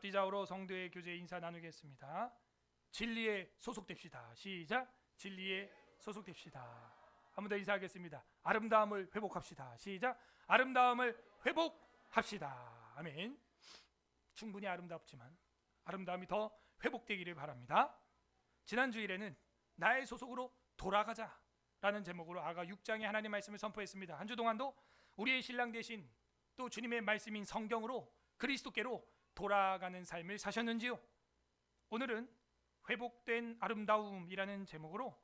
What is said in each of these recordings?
앞뒤좌우로 성도의 교제 인사 나누겠습니다. 진리에 소속됩시다. 시작. 진리에 소속됩시다. 한 번 더 인사하겠습니다. 아름다움을 회복합시다. 시작. 아름다움을 회복합시다. 아멘. 충분히 아름답지만 아름다움이 더 회복되기를 바랍니다. 지난 주일에는 나의 소속으로 돌아가자 라는 제목으로 아가 6장의 하나님 말씀을 선포했습니다. 한 주 동안도 우리의 신랑 되신 또 주님의 말씀인 성경으로 그리스도께로 돌아가는 삶을 사셨는지요? 오늘은 회복된 아름다움이라는 제목으로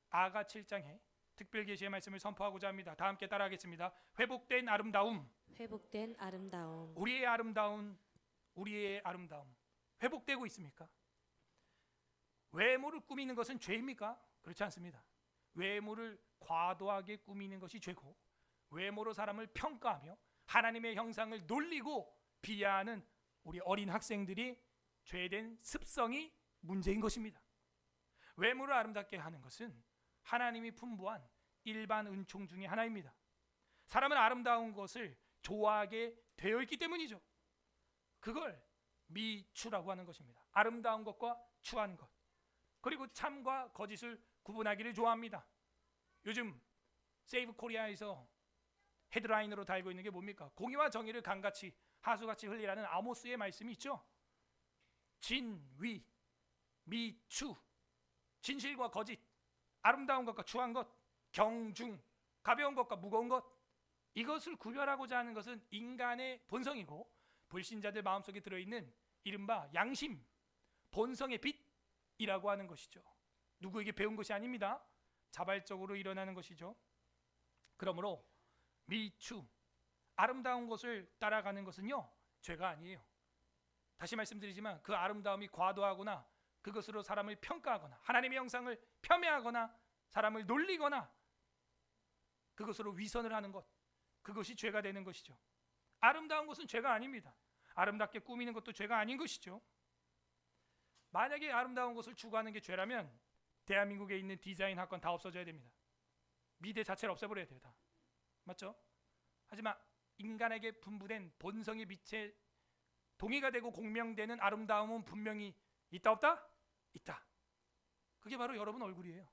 아가 7장에 특별 계시의 말씀을 선포하고자 합니다. 다 함께 따라하겠습니다. 회복된 아름다움. 회복된 아름다움. 우리의 아름다움 회복되고 있습니까? 외모를 꾸미는 것은 죄입니까? 그렇지 않습니다. 외모를 과도하게 꾸미는 것이 죄고, 외모로 사람을 평가하며 하나님의 형상을 놀리고 비하하는 우리 어린 학생들이 죄된 습성이 문제인 것입니다. 외모를 아름답게 하는 것은 하나님이 풍부한 일반 은총 중에 하나입니다. 사람은 아름다운 것을 좋아하게 되어 있기 때문이죠. 그걸 미추라고 하는 것입니다. 아름다운 것과 추한 것, 그리고 참과 거짓을 구분하기를 좋아합니다. 요즘 세이브 코리아에서 헤드라인으로 달고 있는 게 뭡니까? 공의와 정의를 강같이 하수같이 흘리라는 아모스의 말씀이 있죠. 진위, 미추, 진실과 거짓, 아름다운 것과 추한 것, 경중, 가벼운 것과 무거운 것, 이것을 구별하고자 하는 것은 인간의 본성이고 불신자들 마음속에 들어있는 이른바 양심, 본성의 빛이라고 하는 것이죠. 누구에게 배운 것이 아닙니다. 자발적으로 일어나는 것이죠. 그러므로 미추, 아름다운 것을 따라가는 것은요, 죄가 아니에요. 다시 말씀드리지만 그 아름다움이 과도하거나 그것으로 사람을 평가하거나 하나님의 형상을 폄훼하거나 사람을 놀리거나 그것으로 위선을 하는 것, 그것이 죄가 되는 것이죠. 아름다운 것은 죄가 아닙니다. 아름답게 꾸미는 것도 죄가 아닌 것이죠. 만약에 아름다운 것을 추구하는 게 죄라면 대한민국에 있는 디자인 학원 다 없어져야 됩니다. 미대 자체를 없애버려야 돼요. 다. 맞죠? 하지만 인간에게 분부된 본성의 빛에 동의가 되고 공명되는 아름다움은 분명히 있다 없다? 있다. 그게 바로 여러분 얼굴이에요.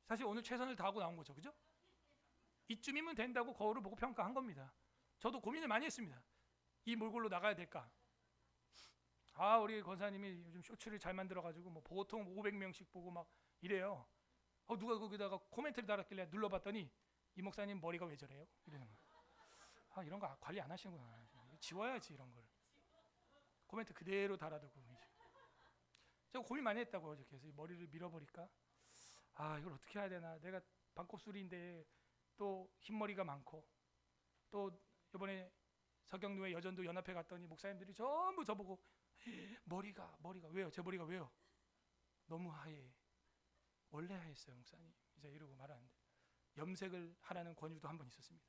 사실 오늘 최선을 다하고 나온 거죠. 그죠? 이쯤이면 된다고 거울을 보고 평가한 겁니다. 저도 고민을 많이 했습니다. 이 몰골로 나가야 될까? 우리 권사님이 요즘 쇼츠를 잘 만들어가지고 뭐 보통 500명씩 보고 막 이래요. 누가 거기다가 코멘트를 달았길래 눌러봤더니 이 목사님 머리가 왜 저래요? 이러는 거예요. 이런 거 관리 안 하시는구나. 지워야지 이런 걸. 코멘트 그대로 달아두고. 제가 고민 많이 했다고. 그래서 머리를 밀어버릴까? 이걸 어떻게 해야 되나. 내가 반곱슬인데 또 흰머리가 많고, 또 이번에 서경루의 여전도 연합회 갔더니 목사님들이 전부 저보고 머리가 왜요? 제 머리가 왜요? 너무 하얘. 원래 하였어요 목사님. 이제 이러고 말하는데 염색을 하라는 권유도 한 번 있었습니다.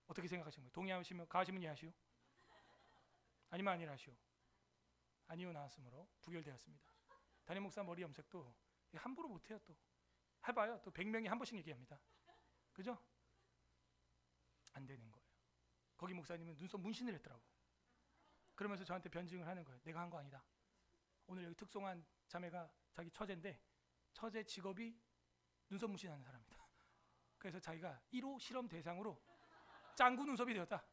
어떻게 생각하시는 거예요? 동의하시면 가시면 예하시오? 아니면 아니라 하시오? 아니요 나왔으므로 부결되었습니다. 담임 목사 머리 염색도 함부로 못해요. 또 해봐요. 또 100명이 한 번씩 얘기합니다. 그죠? 안 되는 거예요. 거기 목사님은 눈썹 문신을 했더라고. 그러면서 저한테 변증을 하는 거예요. 내가 한 거 아니다. 오늘 여기 특송한 자매가 자기 처제인데 처제 직업이 눈썹 문신하는 사람이다. 그래서 자기가 1호 실험 대상으로 짱구 눈썹이 되었다.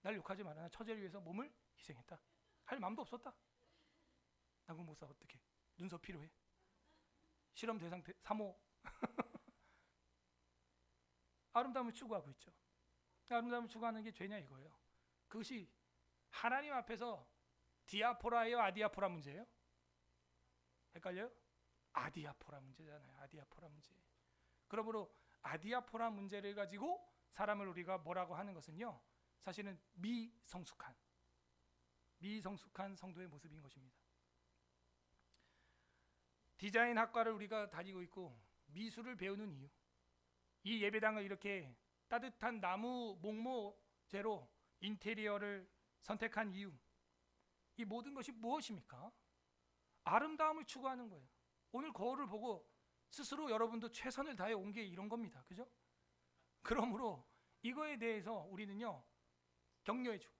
날 욕하지 마라. 나 처제를 위해서 몸을 희생했다. 할 마음도 없었다. 나그 목사 어떻게 눈썹 필요해? 실험 대상 3호. 아름다움을 추구하고 있죠. 아름다움을 추구하는 게 죄냐 이거예요. 그것이 하나님 앞에서 디아포라예요, 아디아포라 문제예요? 헷갈려요? 아디아포라 문제잖아요. 아디아포라 문제. 그러므로 아디아포라 문제를 가지고 사람을 우리가 뭐라고 하는 것은요, 사실은 미성숙한 성도의 모습인 것입니다. 디자인 학과를 우리가 다니고 있고 미술을 배우는 이유, 이 예배당을 이렇게 따뜻한 나무 목모재로 인테리어를 선택한 이유, 이 모든 것이 무엇입니까? 아름다움을 추구하는 거예요. 오늘 거울을 보고 스스로 여러분도 최선을 다해 온 게 이런 겁니다. 그죠? 그러므로 이거에 대해서 우리는요, 격려해주고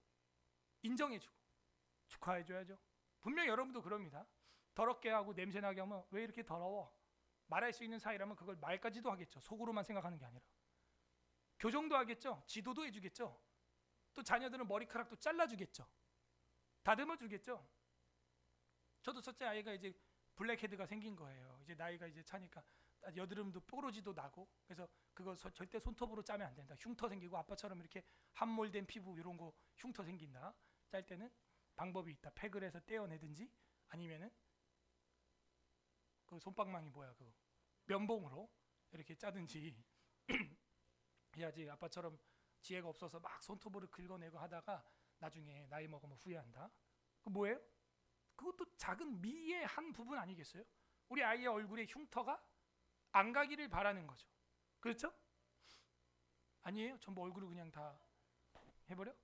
인정해주고 축하해줘야죠. 분명 여러분도 그럽니다. 더럽게 하고 냄새나게 하면 왜 이렇게 더러워? 말할 수 있는 사이라면 그걸 말까지도 하겠죠. 속으로만 생각하는 게 아니라 교정도 하겠죠. 지도도 해주겠죠. 또 자녀들은 머리카락도 잘라주겠죠. 다듬어 주겠죠. 저도 첫째 아이가 이제 블랙헤드가 생긴 거예요. 이제 나이가 이제 차니까 여드름도 뽀로지도 나고, 그래서 그거 절대 손톱으로 짜면 안 된다. 흉터 생기고 아빠처럼 이렇게 함몰된 피부 이런 거 흉터 생긴다. 짤 때는 방법이 있다. 팩을 해서 떼어내든지 아니면은 그 손방망이 뭐야 그거 면봉으로 이렇게 짜든지 해야지. 아빠처럼 지혜가 없어서 막 손톱으로 긁어내고 하다가 나중에 나이 먹으면 후회한다. 그 뭐예요? 그것도 작은 미의 한 부분 아니겠어요? 우리 아이의 얼굴에 흉터가 안 가기를 바라는 거죠. 그렇죠? 아니에요? 전부 얼굴을 그냥 다 해버려?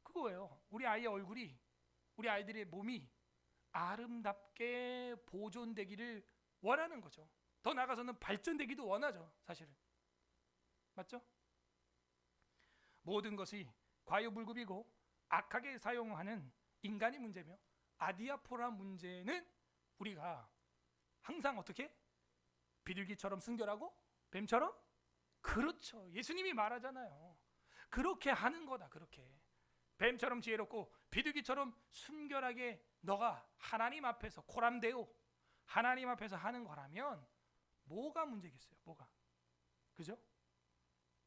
그거예요. 우리 아이의 얼굴이, 우리 아이들의 몸이 아름답게 보존되기를 원하는 거죠. 더 나아가서는 발전되기도 원하죠. 사실은. 맞죠? 모든 것이 과유불급이고 악하게 사용하는 인간의 문제며 아디아포라 문제는 우리가 항상 어떻게? 비둘기처럼 순결하고 뱀처럼? 그렇죠. 예수님이 말하잖아요. 그렇게 하는 거다. 그렇게 뱀처럼 지혜롭고 비둘기처럼 순결하게 너가 하나님 앞에서 코람데오 하나님 앞에서 하는 거라면 뭐가 문제겠어요? 뭐가? 그죠?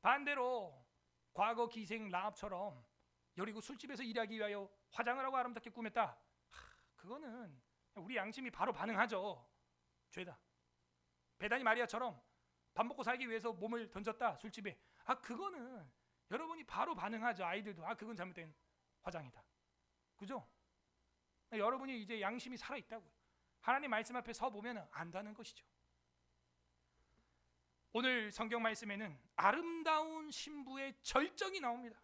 반대로 과거 기생 라합처럼 여리고 술집에서 일하기 위하여 화장을 하고 아름답게 꾸몄다. 그거는 우리 양심이 바로 반응하죠. 죄다. 베다니 마리아처럼 밥 먹고 살기 위해서 몸을 던졌다 술집에. 그거는 여러분이 바로 반응하죠. 아이들도 그건 잘못된 화장이다. 그죠? 여러분이 이제 양심이 살아있다고요. 하나님 말씀 앞에 서 보면 안다는 것이죠. 오늘 성경 말씀에는 아름다운 신부의 절정이 나옵니다.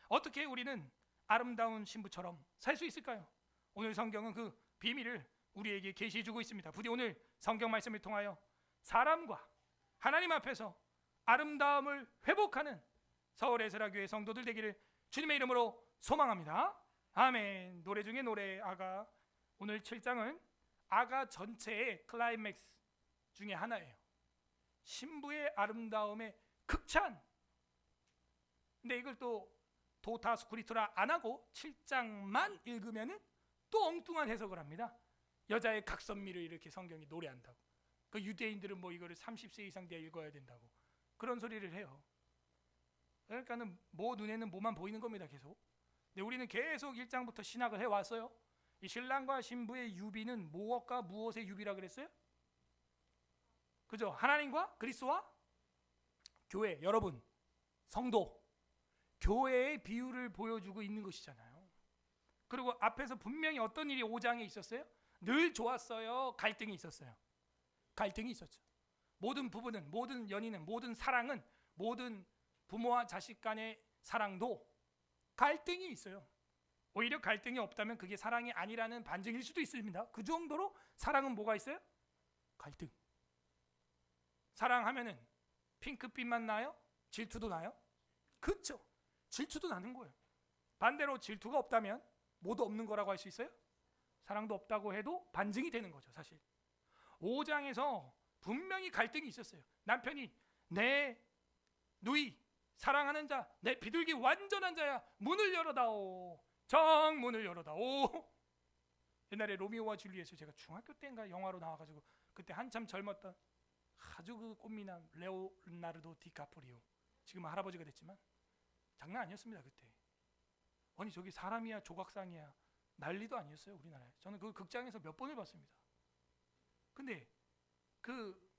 어떻게 우리는 아름다운 신부처럼 살 수 있을까요? 오늘 성경은 그 비밀을 우리에게 계시해 주고 있습니다. 부디 오늘 성경 말씀을 통하여 사람과 하나님 앞에서 아름다움을 회복하는 서울 에스라교회 성도들 되기를 주님의 이름으로 소망합니다. 아멘. 노래 중에 노래 아가. 오늘 7장은 아가 전체의 클라이맥스 중에 하나예요. 신부의 아름다움의 극찬. 근데 이걸 또 도타 스쿠리토라 안 하고 7장만 읽으면은 또 엉뚱한 해석을 합니다. 여자의 각선미를 이렇게 성경이 노래한다고. 그 유대인들은 뭐 이거를 30세 이상 돼야 읽어야 된다고 그런 소리를 해요. 그러니까는 뭐 눈에는 뭐만 보이는 겁니다. 계속. 근데 우리는 계속 1장부터 신학을 해왔어요. 이 신랑과 신부의 유비는 무엇과 무엇의 유비라 그랬어요? 그죠? 하나님과 그리스도와 교회, 여러분, 성도, 교회의 비유를 보여주고 있는 것이잖아요. 그리고 앞에서 분명히 어떤 일이 5장에 있었어요? 늘 좋았어요. 갈등이 있었어요. 갈등이 있었죠. 모든 부부는, 모든 연인은, 모든 사랑은, 모든 부모와 자식 간의 사랑도 갈등이 있어요. 오히려 갈등이 없다면 그게 사랑이 아니라는 반증일 수도 있습니다. 그 정도로 사랑은 뭐가 있어요? 갈등. 사랑하면은 핑크빛만 나요? 질투도 나요? 그렇죠. 질투도 나는 거예요. 반대로 질투가 없다면 뭐도 없는 거라고 할 수 있어요? 사랑도 없다고 해도 반증이 되는 거죠. 사실 5장에서 분명히 갈등이 있었어요. 남편이 내 누이 사랑하는 자, 내 비둘기 완전한 자야, 문을 열어다오. 정문을 열어다오. 옛날에 로미오와 줄리엣을 제가 중학교 때인가 영화로 나와가지고 그때 한참 젊었던 아주 그 꽃미남 레오나르도 디카프리오, 지금은 할아버지가 됐지만 장난 아니었습니다. 그때 아니 저기 사람이야 조각상이야 난리도 아니었어요. 우리나라에. 저는 그 극장에서 몇 번을 봤습니다. 근데 그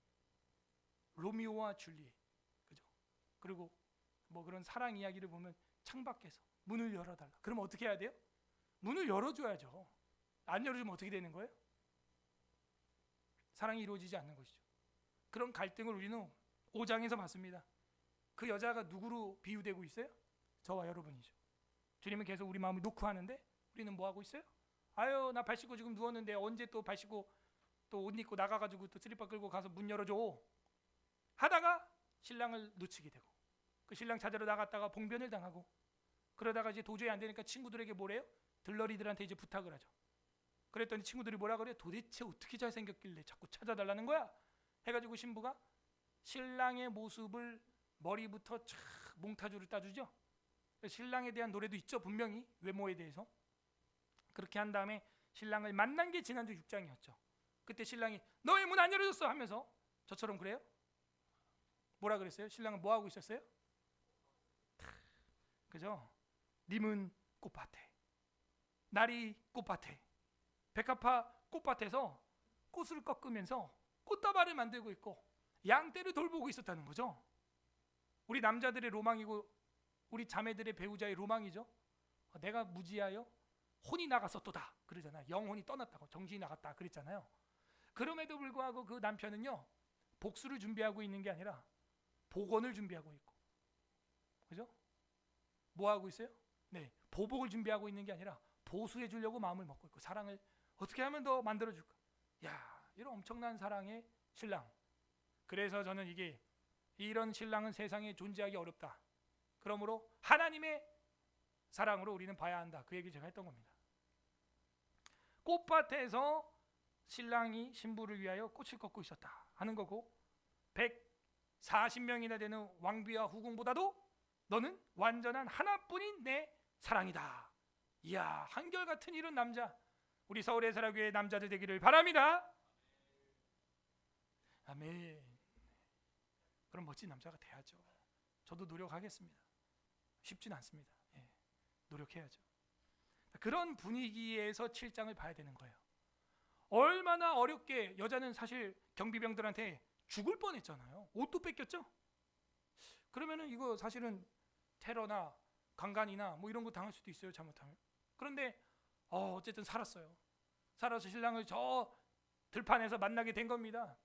로미오와 줄리엣, 그죠? 그리고 뭐 그런 사랑 이야기를 보면 창밖에서 문을 열어달라. 그러면 어떻게 해야 돼요? 문을 열어줘야죠. 안 열어주면 어떻게 되는 거예요? 사랑이 이루어지지 않는 것이죠. 그런 갈등을 우리는 5장에서 봤습니다. 그 여자가 누구로 비유되고 있어요? 저와 여러분이죠. 주님은 계속 우리 마음을 놓고 하는데 우리는 뭐 하고 있어요? 아유 나 발 씻고 지금 누웠는데 언제 또 발 씻고 또 옷 입고 나가가지고 또 슬리퍼 끌고 가서 문 열어줘 하다가 신랑을 놓치게 되고, 그 신랑 찾으러 나갔다가 봉변을 당하고, 그러다가 이제 도저히 안 되니까 친구들에게 뭐래요? 들러리들한테 이제 부탁을 하죠. 그랬더니 친구들이 뭐라 그래요? 도대체 어떻게 잘생겼길래 자꾸 찾아달라는 거야? 해가지고 신부가 신랑의 모습을 머리부터 촥 몽타주를 따주죠. 신랑에 대한 노래도 있죠. 분명히 외모에 대해서. 그렇게 한 다음에 신랑을 만난 게 지난주 6장이었죠. 그때 신랑이 너의 문 안 열어줬어 하면서 저처럼 그래요? 뭐라 그랬어요? 신랑은 뭐 하고 있었어요? 그죠? 님은 꽃밭에, 날이 꽃밭에, 백합화 꽃밭에서 꽃을 꺾으면서 꽃다발을 만들고 있고 양떼를 돌보고 있었다는 거죠. 우리 남자들의 로망이고 우리 자매들의 배우자의 로망이죠. 내가 무지하여 혼이 나갔었도다 그러잖아요. 영혼이 떠났다고, 정신이 나갔다 그랬잖아요. 그럼에도 불구하고 그 남편은요, 복수를 준비하고 있는 게 아니라 복원을 준비하고 있고, 그죠? 뭐 하고 있어요? 네, 보복을 준비하고 있는 게 아니라 보수해 주려고 마음을 먹고 있고, 사랑을 어떻게 하면 더 만들어 줄까? 야, 이런 엄청난 사랑의 신랑. 그래서 저는 이런 신랑은 세상에 존재하기 어렵다. 그러므로 하나님의 사랑으로 우리는 봐야 한다. 그 얘기 제가 했던 겁니다. 꽃밭에서 신랑이 신부를 위하여 꽃을 꺾고 있었다 하는 거고, 140명이나 되는 왕비와 후궁보다도 너는 완전한 하나뿐인 내 사랑이다. 이야, 한결같은 이런 남자, 우리 서울의 사랑교회 남자들 되기를 바랍니다. 아멘. 그런 멋진 남자가 돼야죠. 저도 노력하겠습니다. 쉽진 않습니다. 예, 노력해야죠. 그런 분위기에서 7장을 봐야 되는 거예요. 얼마나 어렵게, 여자는 사실 경비병들한테 죽을 뻔했잖아요. 옷도 뺏겼죠. 그러면은 이거 사실은 테러나 강간이나 뭐 이런 거 당할 수도 있어요, 잘못하면. 그런데 어쨌든 살았어요. 살아서 신랑을 저 들판에서 만나게 된 겁니다.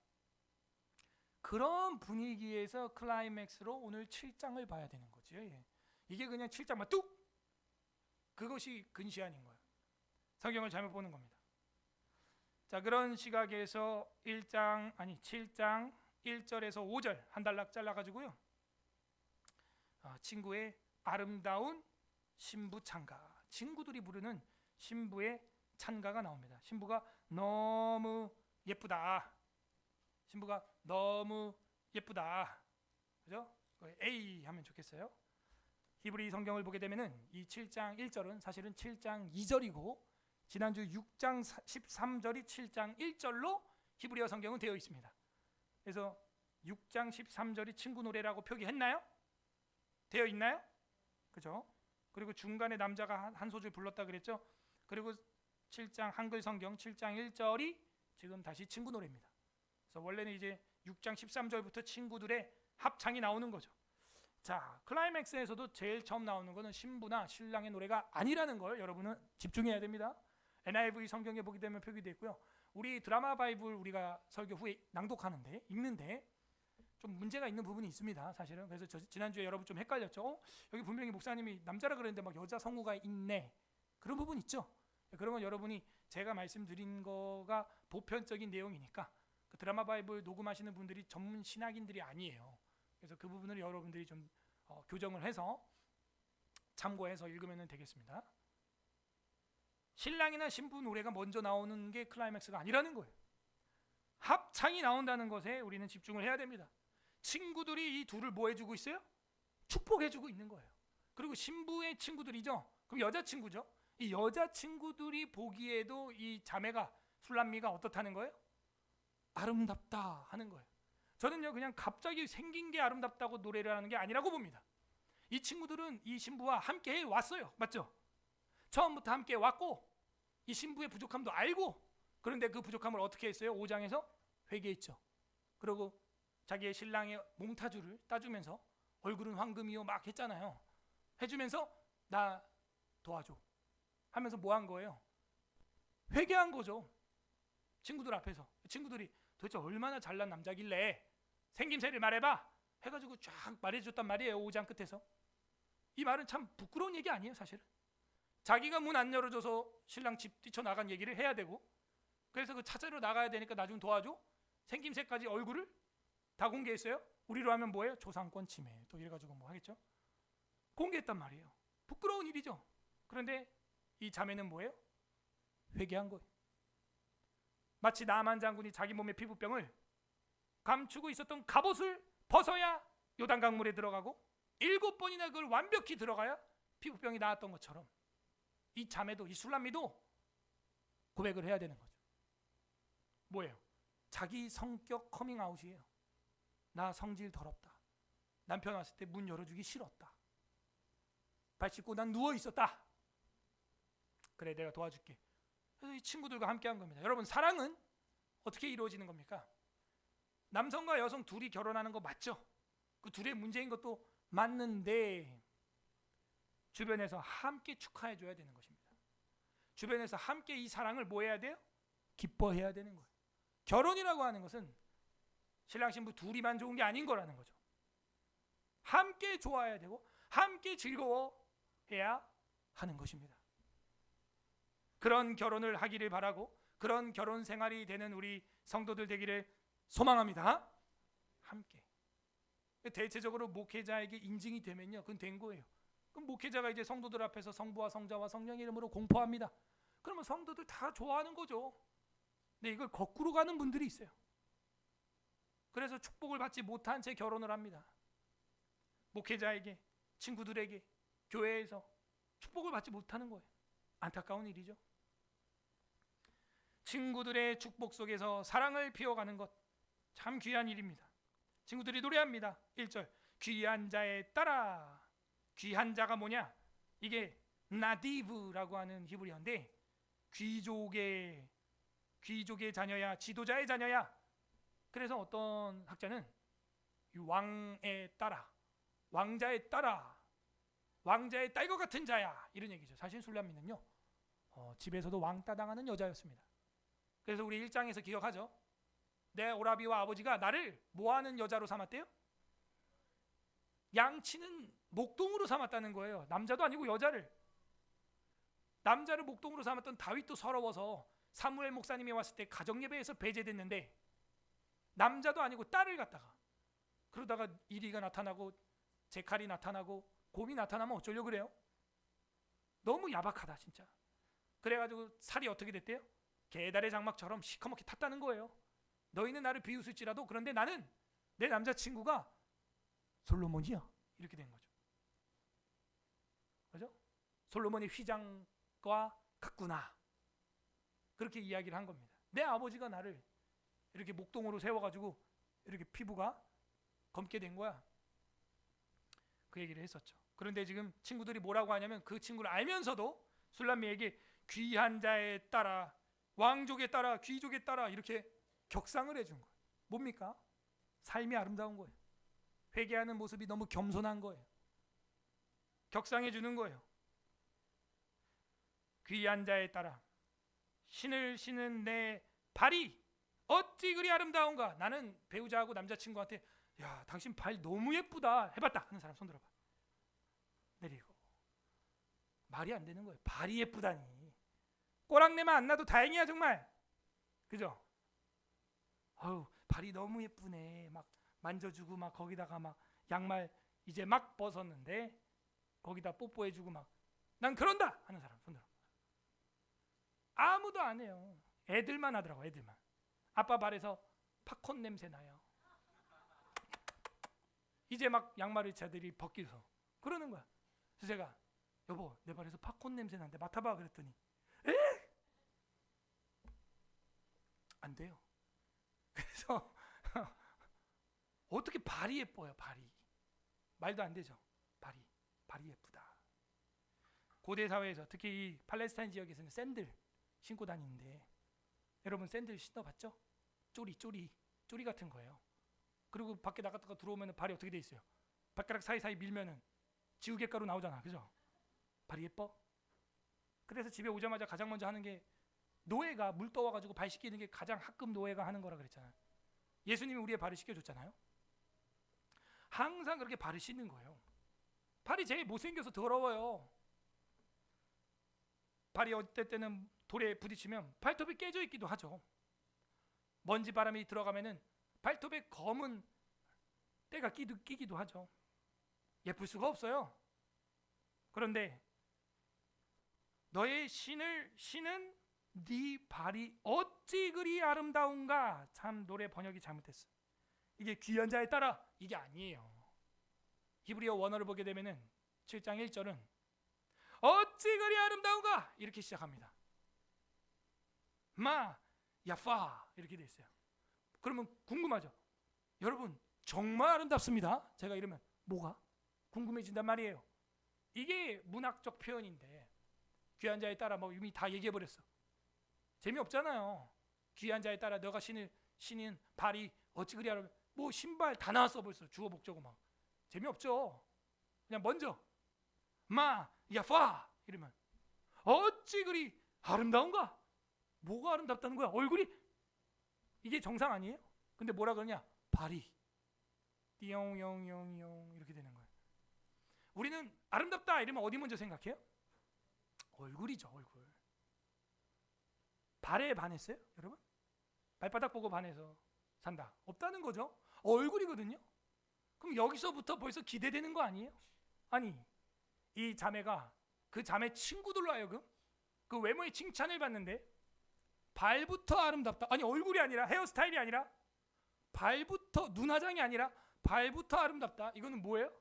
그런 분위기에서 클라이맥스로 오늘 7장을 봐야 되는 거죠. 예. 이게 그냥 7장만 뚝! 그것이 근시안인 거예요. 성경을 잘못 보는 겁니다. 자, 그런 시각에서 7장 1절에서 5절 한 단락 잘라가지고요, 친구의 아름다운 신부 찬가, 친구들이 부르는 신부의 찬가가 나옵니다. 신부가 너무 예쁘다. 신부가 너무 예쁘다. 그죠? A 하면 좋겠어요. 히브리 성경을 보게 되면은 이 7장 1절은 사실은 7장 2절이고 지난주 6장 13절이 7장 1절로 히브리어 성경은 되어 있습니다. 그래서 6장 13절이 친구 노래라고 표기했나요? 되어 있나요? 그죠? 그리고 중간에 남자가 한 소절 불렀다 그랬죠? 그리고 7장 한글 성경 7장 1절이 지금 다시 친구 노래입니다. 그래서 원래는 이제 6장 13절부터 친구들의 합창이 나오는 거죠. 자, 클라이맥스에서도 제일 처음 나오는 것은 신부나 신랑의 노래가 아니라는 걸 여러분은 집중해야 됩니다. NIV 성경에 보게 되면 표기되어 있고요. 우리 드라마 바이블 우리가 설교 후에 낭독하는데 읽는데 좀 문제가 있는 부분이 있습니다, 사실은. 그래서 지난주에 여러분 좀 헷갈렸죠. 여기 분명히 목사님이 남자라 그랬는데 막 여자 성우가 있네, 그런 부분 있죠. 그런 건 여러분이 제가 말씀드린 거가 보편적인 내용이니까 그 드라마 바이블 녹음하시는 분들이 전문 신학인들이 아니에요. 그래서 그 부분을 여러분들이 좀 교정을 해서 참고해서 읽으면 되겠습니다. 신랑이나 신부 노래가 먼저 나오는 게 클라이맥스가 아니라는 거예요. 합창이 나온다는 것에 우리는 집중을 해야 됩니다. 친구들이 이 둘을 뭐 해주고 있어요? 축복해주고 있는 거예요. 그리고 신부의 친구들이죠. 그럼 여자친구죠. 이 여자친구들이 보기에도 이 자매가, 술람미가 어떻다는 거예요? 아름답다 하는 거예요. 저는요, 그냥 갑자기 생긴 게 아름답다고 노래를 하는 게 아니라고 봅니다. 이 친구들은 이 신부와 함께 왔어요. 맞죠? 처음부터 함께 왔고 이 신부의 부족함도 알고, 그런데 그 부족함을 어떻게 했어요? 5장에서 회개했죠. 그리고 자기의 신랑의 몽타주를 따주면서 얼굴은 황금이요 막 했잖아요. 해주면서 나 도와줘 하면서 뭐 한 거예요? 회개한 거죠. 친구들 앞에서. 친구들이 도대체 얼마나 잘난 남자길래 생김새를 말해봐 해가지고 쫙 말해줬단 말이에요. 5장 끝에서. 이 말은 참 부끄러운 얘기 아니에요, 사실은. 자기가 문 안 열어줘서 신랑 집 뛰쳐나간 얘기를 해야 되고, 그래서 그 찾으러 나가야 되니까 나 좀 도와줘, 생김새까지 얼굴을 다 공개했어요. 우리로 하면 뭐예요? 조상권 침해 또 이래가지고 뭐 하겠죠. 공개했단 말이에요. 부끄러운 일이죠. 그런데 이 자매는 뭐예요? 회개한 거예요. 마치 나만 장군이 자기 몸의 피부병을 감추고 있었던 갑옷을 벗어야 요단강물에 들어가고 7번이나 그걸 완벽히 들어가야 피부병이 나았던 것처럼 이 자매도, 이 술람미도 고백을 해야 되는 거죠. 뭐예요? 자기 성격 커밍아웃이에요. 나 성질 더럽다. 남편 왔을 때 문 열어주기 싫었다. 발 씻고 난 누워 있었다. 그래, 내가 도와줄게. 그래서 이 친구들과 함께 한 겁니다. 여러분, 사랑은 어떻게 이루어지는 겁니까? 남성과 여성 둘이 결혼하는 거 맞죠? 그 둘의 문제인 것도 맞는데 주변에서 함께 축하해 줘야 되는 것입니다. 주변에서 함께 이 사랑을 뭐 해야 돼요? 기뻐해야 되는 거예요. 결혼이라고 하는 것은 신랑 신부 둘이만 좋은 게 아닌 거라는 거죠. 함께 좋아해야 되고 함께 즐거워해야 하는 것입니다. 그런 결혼을 하기를 바라고 그런 결혼 생활이 되는 우리 성도들 되기를 소망합니다. 함께. 대체적으로 목회자에게 인증이 되면요, 그건 된 거예요. 그럼 목회자가 이제 성도들 앞에서 성부와 성자와 성령의 이름으로 공포합니다. 그러면 성도들 다 좋아하는 거죠. 근데 이걸 거꾸로 가는 분들이 있어요. 그래서 축복을 받지 못한 채 결혼을 합니다. 목회자에게, 친구들에게, 교회에서 축복을 받지 못하는 거예요. 안타까운 일이죠. 친구들의 축복 속에서 사랑을 피워가는 것 참 귀한 일입니다. 친구들이 노래합니다. 1절 귀한 자에 따라. 귀한 자가 뭐냐? 이게 나디브라고 하는 히브리어인데 귀족의 자녀야, 지도자의 자녀야. 그래서 어떤 학자는 왕에 따라, 왕자에 따라, 왕자의 딸과 같은 자야, 이런 얘기죠. 사실 술람미는요, 집에서도 왕따 당하는 여자였습니다. 그래서 우리 1장에서 기억하죠? 내 오라비와 아버지가 나를 뭐하는 여자로 삼았대요? 양치는 목동으로 삼았다는 거예요. 남자도 아니고 여자를. 남자를 목동으로 삼았던 다윗도 서러워서 사무엘 목사님이 왔을 때 가정예배에서 배제됐는데 남자도 아니고 딸을 갖다가, 그러다가 이리가 나타나고 제칼이 나타나고 곰이 나타나면 어쩌려고 그래요? 너무 야박하다 진짜. 그래가지고 살이 어떻게 됐대요? 개달의 장막처럼 시커멓게 탔다는 거예요. 너희는 나를 비웃을지라도 그런데 나는 내 남자친구가 솔로몬이야, 이렇게 된 거죠. 그죠? 솔로몬이 휘장과 같구나, 그렇게 이야기를 한 겁니다. 내 아버지가 나를 이렇게 목동으로 세워가지고 이렇게 피부가 검게 된 거야, 그 얘기를 했었죠. 그런데 지금 친구들이 뭐라고 하냐면 그 친구를 알면서도 술람미에게 귀한 자에 따라, 왕족에 따라, 귀족에 따라 이렇게 격상을 해준 거예요. 뭡니까? 삶이 아름다운 거예요. 회개하는 모습이 너무 겸손한 거예요. 격상해 주는 거예요. 귀한 자에 따라 신을 신은 내 발이 어찌 그리 아름다운가. 나는 배우자하고 남자친구한테 야, 당신 발 너무 예쁘다 해봤다 하는 사람 손 들어봐. 내리고. 말이 안 되는 거예요. 발이 예쁘다니. 꼬랑내만 안 나도 다행이야 정말. 그죠? 어우, 발이 너무 예쁘네. 막 만져주고 막 거기다가 막 양말 이제 막 벗었는데 거기다 뽀뽀해주고 막 난 그런다 하는 사람 손 들어. 아무도 안 해요. 애들만 하더라고. 애들만. 아빠 발에서 팝콘 냄새 나요. 이제 막 양말을 자들이 벗기서 그러는 거야. 그래서 제가 여보, 내 발에서 팝콘 냄새 나는데 맡아봐 그랬더니 에? 안 돼요. 그래서 어떻게 발이 예뻐요? 발이 말도 안 되죠. 발이 예쁘다. 고대 사회에서 특히 이 팔레스타인 지역에서는 샌들 신고 다니는데 여러분 샌들 신어봤죠? 쪼리 같은 거예요. 그리고 밖에 나갔다가 들어오면 발이 어떻게 돼 있어요? 발가락 사이사이 밀면은 지우개가루 나오잖아, 그죠? 발이 예뻐? 그래서 집에 오자마자 가장 먼저 하는 게 노예가 물 떠와가지고 발 씻기는 게 가장 학급 노예가 하는 거라 그랬잖아요. 예수님이 우리의 발을 씻겨줬잖아요. 항상 그렇게 발을 씻는 거예요. 발이 제일 못생겨서 더러워요. 발이 어떨 때는 돌에 부딪히면 발톱이 깨져 있기도 하죠. 먼지 바람이 들어가면은 발톱에 검은 때가 끼기도 하죠. 예쁠 수가 없어요. 그런데 너의 신을 신은 네 발이 어찌 그리 아름다운가. 참 노래 번역이 잘못됐어. 이게 귀한 자에 따라 이게 아니에요. 히브리어 원어를 보게 되면은 7장 1절은 어찌 그리 아름다운가 이렇게 시작합니다. 마 야파 이렇게 돼 있어요. 그러면 궁금하죠. 여러분 정말 아름답습니다. 제가 이러면 뭐가 궁금해진단 말이에요. 이게 문학적 표현인데 귀한 자에 따라 뭐 이미 다 얘기해 버렸어. 재미없잖아요. 귀한 자에 따라 너가 신인 발이 어찌 그리 아름다워. 뭐 신발 다 나왔어 벌써 주어 목적어 막. 재미없죠. 그냥 먼저 마 야파 이러면 어찌 그리 아름다운가. 뭐가 아름답다는 거야? 얼굴이? 이게 정상 아니에요? 근데 뭐라 그러냐? 발이 띠용용용용 이렇게 되는 거예요. 우리는 아름답다 이러면 어디 먼저 생각해요? 얼굴이죠. 얼굴. 발에 반했어요? 여러분? 발바닥 보고 반해서 산다. 없다는 거죠. 얼굴이거든요. 그럼 여기서부터 벌써 기대되는 거 아니에요? 아니 이 자매가 그 자매 친구들로 하여금 그 외모의 칭찬을 받는데 발부터 아름답다. 아니 얼굴이 아니라 헤어스타일이 아니라 발부터 눈화장이 아니라 발부터 아름답다. 이거는 뭐예요?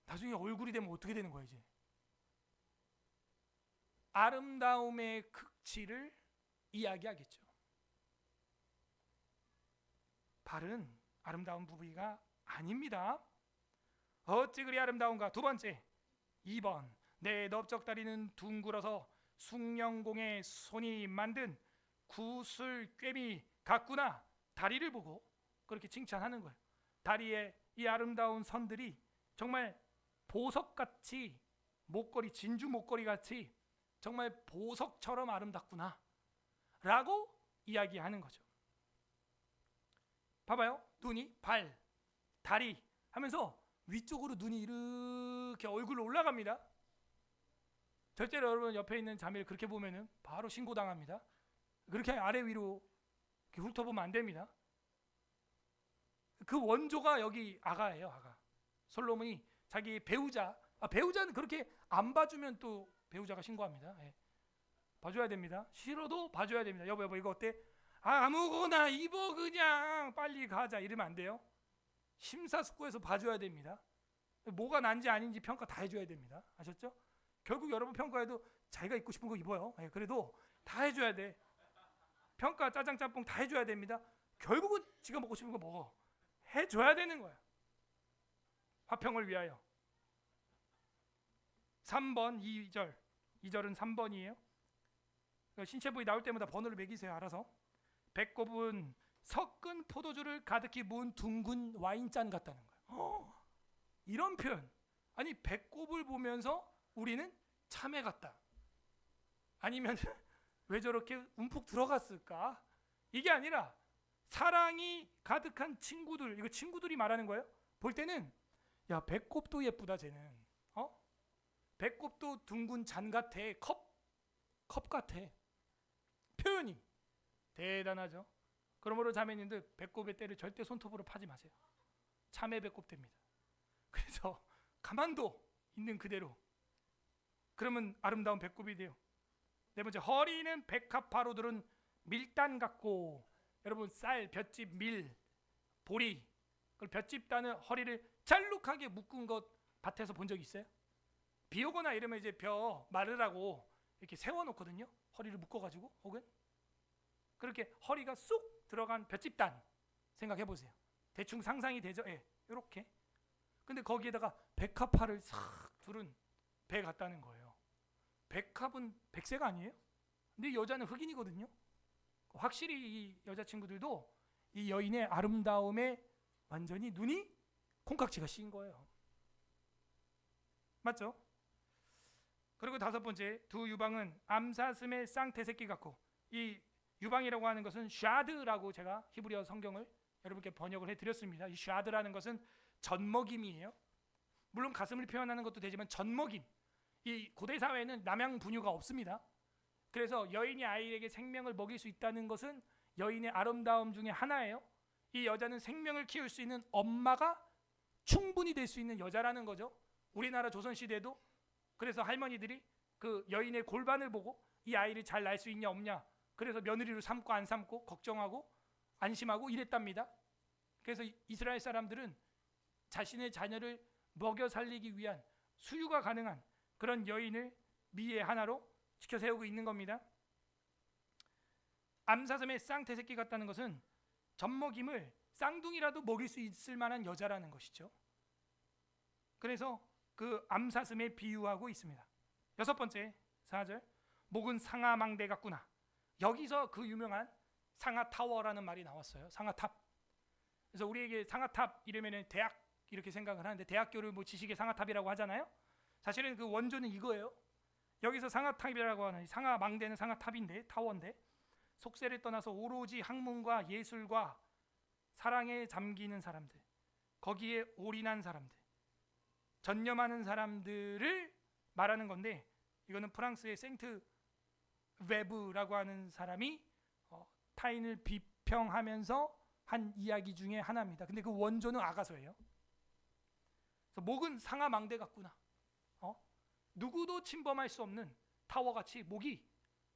나중에 얼굴이 되면 어떻게 되는 거야 이제? 아름다움의 극치를 이야기하겠죠. 발은 아름다운 부위가 아닙니다. 어찌 그리 아름다운가. 두 번째 2번 내 넓적다리는 둥글어서 숭령공의 손이 만든 구슬 꿰미 같구나. 다리를 보고 그렇게 칭찬하는 거예요. 다리에 이 아름다운 선들이 정말 보석같이 목걸이 진주 목걸이같이 정말 보석처럼 아름답구나 라고 이야기하는 거죠. 봐봐요. 눈이 발, 다리 하면서 위쪽으로 눈이 이렇게 얼굴로 올라갑니다. 절대로 여러분 옆에 있는 자매를 그렇게 보면은 바로 신고당합니다. 그렇게 아래 위로 이렇게 훑어보면 안 됩니다. 그 원조가 여기 아가예요. 아가. 솔로몬이 자기 배우자, 배우자는 그렇게 안 봐주면 또 배우자가 신고합니다. 예. 봐줘야 됩니다. 싫어도 봐줘야 됩니다. 여보 이거 어때? 아무거나 입어 그냥 빨리 가자 이러면 안 돼요. 심사숙고해서 봐줘야 됩니다. 뭐가 난지 아닌지 평가 다 해줘야 됩니다. 아셨죠? 결국 여러분 평가에도 자기가 입고 싶은 거 입어요. 예, 그래도 다 해줘야 돼. 평가 짜장 짬뽕 다 해줘야 됩니다. 결국은 지가 먹고 싶은 거 먹어. 해줘야 되는 거야. 화평을 위하여. 3번 2절. 2절은 3번이에요. 신체 부위 나올 때마다 번호를 매기세요. 알아서. 배꼽은 섞은 포도주를 가득히 부은 둥근 와인잔 같다는 거예요. 이런 표현. 아니 배꼽을 보면서 우리는 참외 같다. 아니면 왜 저렇게 움푹 들어갔을까? 이게 아니라 사랑이 가득한 친구들. 이거 친구들이 말하는 거예요. 볼 때는 야 배꼽도 예쁘다 쟤는. 배꼽도 둥근 잔 같아. 컵 같아. 표현이 대단하죠. 그러므로 자매님들 배꼽의 때를 절대 손톱으로 파지 마세요. 참외 배꼽 됩니다. 그래서 가만둬 있는 그대로. 그러면 아름다운 배꼽이 돼요. 네 번째 허리는 백합화로 들은 밀단 같고. 여러분 쌀, 볏짚, 밀, 보리 그걸 볏짚단을 허리를 짤룩하게 묶은 것 밭에서 본 적 있어요? 비 오거나 이러면 이제 벼 마르라고 이렇게 세워놓거든요. 허리를 묶어가지고 혹은 그렇게 허리가 쏙 들어간 볏짚단 생각해보세요. 대충 상상이 되죠? 예, 이렇게. 근데 거기에다가 백합화를 싹 두른 배 같다는 거예요. 백합은 백색 아니에요? 근데 여자는 흑인이거든요. 확실히 이 여자친구들도 이 여인의 아름다움에 완전히 눈이 콩깍지가 씌인 거예요. 맞죠? 그리고 5번째 두 유방은 암사슴의 쌍태새끼 같고. 이 유방이라고 하는 것은 샤드라고 제가 히브리어 성경을 여러분께 번역을 해드렸습니다. 이 샤드라는 것은 젖먹임이에요. 물론 가슴을 표현하는 것도 되지만 젖먹임. 이 고대 사회에는 남양 분유가 없습니다. 그래서 여인이 아이에게 생명을 먹일 수 있다는 것은 여인의 아름다움 중에 하나예요. 이 여자는 생명을 키울 수 있는 엄마가 충분히 될 수 있는 여자라는 거죠. 우리나라 조선시대도 그래서 할머니들이 그 여인의 골반을 보고 이 아이를 잘 낳을 수 있냐 없냐, 그래서 며느리로 삼고 안 삼고 걱정하고 안심하고 이랬답니다. 그래서 이스라엘 사람들은 자신의 자녀를 먹여 살리기 위한 수유가 가능한 그런 여인을 미의 하나로 지켜 세우고 있는 겁니다. 암사슴의 쌍태새끼 같다는 것은 젖먹임을 쌍둥이라도 먹일 수 있을 만한 여자라는 것이죠. 그래서 그 암사슴에 비유하고 있습니다. 6번째 4절, 목은 상아망대 같구나. 여기서 그 유명한 상아타워라는 말이 나왔어요. 상아탑. 그래서 우리에게 상아탑 이러면은 대학 이렇게 생각을 하는데, 대학교를 뭐 지식의 상아탑이라고 하잖아요. 사실은 그 원조는 이거예요. 여기서 상아탑이라고 하는, 상아망대는 상아탑인데, 타워인데, 속세를 떠나서 오로지 학문과 예술과 사랑에 잠기는 사람들, 거기에 올인한 사람들, 전념하는 사람들을 말하는 건데, 이거는 프랑스의 생트 웨브라고 하는 사람이 타인을 비평하면서 한 이야기 중에 하나입니다. 근데 그 원조는 아가서예요. 그래서 목은 상아망대 같구나. 누구도 침범할 수 없는 타워같이 목이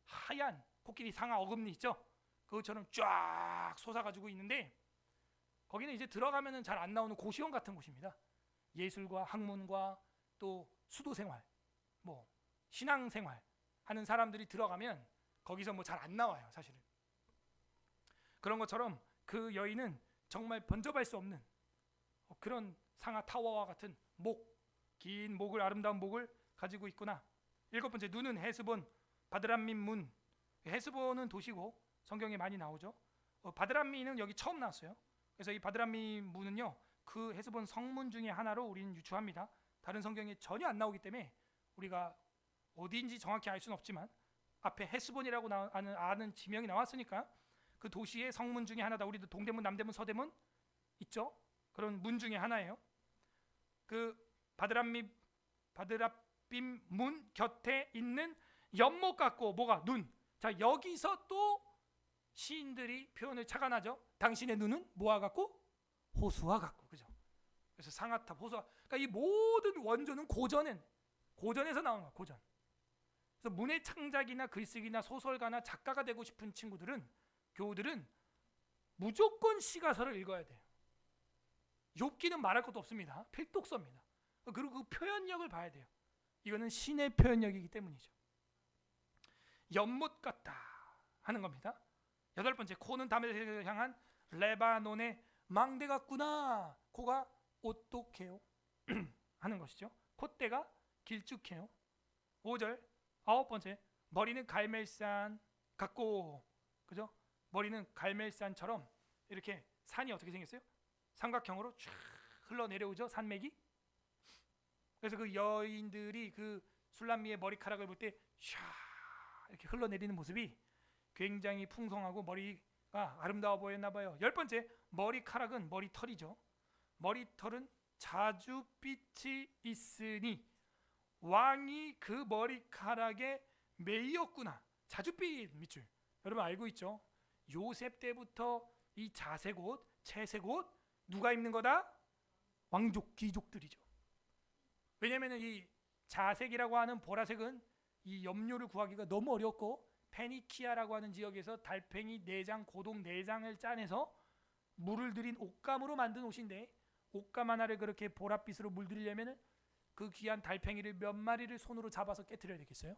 하얀, 코끼리 상아 어금니 있죠? 그것처럼 쫙 솟아가지고 있는데, 거기는 이제 들어가면은 잘 안 나오는 고시원 같은 곳입니다. 예술과 학문과 또 수도생활, 뭐 신앙생활 하는 사람들이 들어가면 거기서 뭐 잘 안 나와요, 사실은. 그런 것처럼 그 여인은 정말 번접할 수 없는 그런 상아 타워와 같은 목, 긴 목을, 아름다운 목을 가지고 있구나. 7번째, 눈은 헤스본 바드람민 문. 헤스본은 도시고 성경에 많이 나오죠. 바드람민은 여기 처음 나왔어요. 그래서 이 바드람민 문은요, 그 헤스본 성문 중에 하나로 우리는 유추합니다. 다른 성경에 전혀 안 나오기 때문에 우리가 어디인지 정확히 알 수는 없지만 앞에 헤스본이라고 아는 지명이 나왔으니까 그 도시의 성문 중에 하나다. 우리도 동대문, 남대문, 서대문 있죠. 그런 문 중에 하나예요. 그 바드람빔 문 곁에 있는 연못 같고, 뭐가? 눈. 자, 여기서 또 시인들이 표현을 착안하죠. 당신의 눈은 뭐와 같고? 호수와 같고, 그죠? 그래서 상아탑, 호수와. 그러니까 이 모든 원조는 고전에서 나오는 거야, 고전. 그래서 문의 창작이나 글쓰기나 소설가나 작가가 되고 싶은 친구들은, 교우들은 무조건 시가서를 읽어야 돼요. 욥기는 말할 것도 없습니다. 필독서입니다. 그리고 그 표현력을 봐야 돼요. 이거는 신의 표현력이기 때문이죠. 연못 같다 하는 겁니다. 8번째, 코는 다메섹을 향한 레바논의 망대 같구나. 코가 오똑해요 하는 것이죠. 콧대가 길쭉해요. 5절, 9번째, 머리는 갈멜산 같고, 그죠? 머리는 갈멜산처럼 이렇게 산이 어떻게 생겼어요? 삼각형으로 쫙 흘러내려오죠, 산맥이. 그래서 그 여인들이 그 술람미의 머리카락을 볼 때 샤 이렇게 흘러내리는 모습이 굉장히 풍성하고 머리가 아름다워 보였나 봐요. 10번째, 머리카락은 머리털이죠. 머리털은 자줏빛이 있으니 왕이 그 머리카락에 매이었구나. 자줏빛 밑줄 여러분 알고 있죠? 요셉 때부터 이 자색 옷, 채색 옷 누가 입는 거다? 왕족, 귀족들이죠. 왜냐하면 이 자색이라고 하는 보라색은 이 염료를 구하기가 너무 어렵고, 페니키아라고 하는 지역에서 달팽이 내장, 고동 내장을 짜내서 물을 들인 옷감으로 만든 옷인데, 옷감 하나를 그렇게 보랏빛으로 물들이려면 그 귀한 달팽이를 몇 마리를 손으로 잡아서 깨트려야 되겠어요?